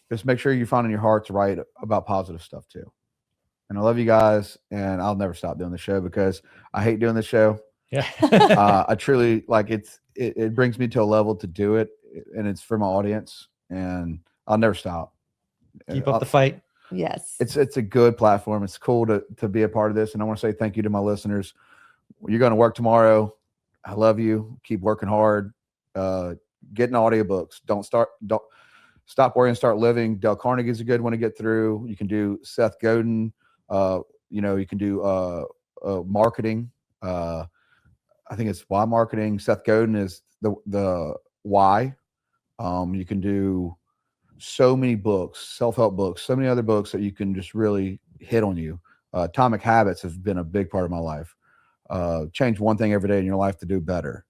Just make sure you find in your heart to write about positive stuff too. And I love you guys, and I'll never stop doing the show because I hate doing the show. Yeah. I truly like it brings me to a level to do it, and it's for my audience, and I'll never stop. Keep up the fight. Yes. It's a good platform. It's cool to be a part of this, and I want to say thank you to my listeners. You're going to work tomorrow. I love you. Keep working hard. Getting audiobooks. Don't stop worrying. Start living. Dale Carnegie's a good one to get through. You can do Seth Godin. You can do marketing. I think it's why marketing. Seth Godin is the why. You can do so many books, self-help books, so many other books that you can just really hit on you. Atomic Habits has been a big part of my life. Change one thing every day in your life to do better.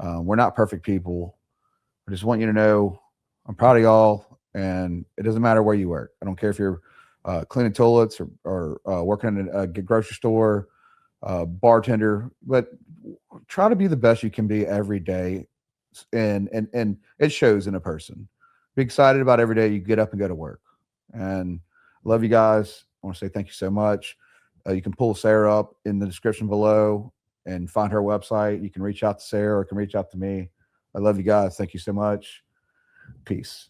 We're not perfect people. I just want you to know I'm proud of y'all, and it doesn't matter where you work. I don't care if you're cleaning toilets or working in a grocery store, bartender, but try to be the best you can be every day. And it shows in a person. Be excited about every day you get up and go to work. And love you guys. I want to say thank you so much. You can pull Sarah up in the description below and find her website. You can reach out to Sarah or can reach out to me. I love you guys. Thank you so much. Peace.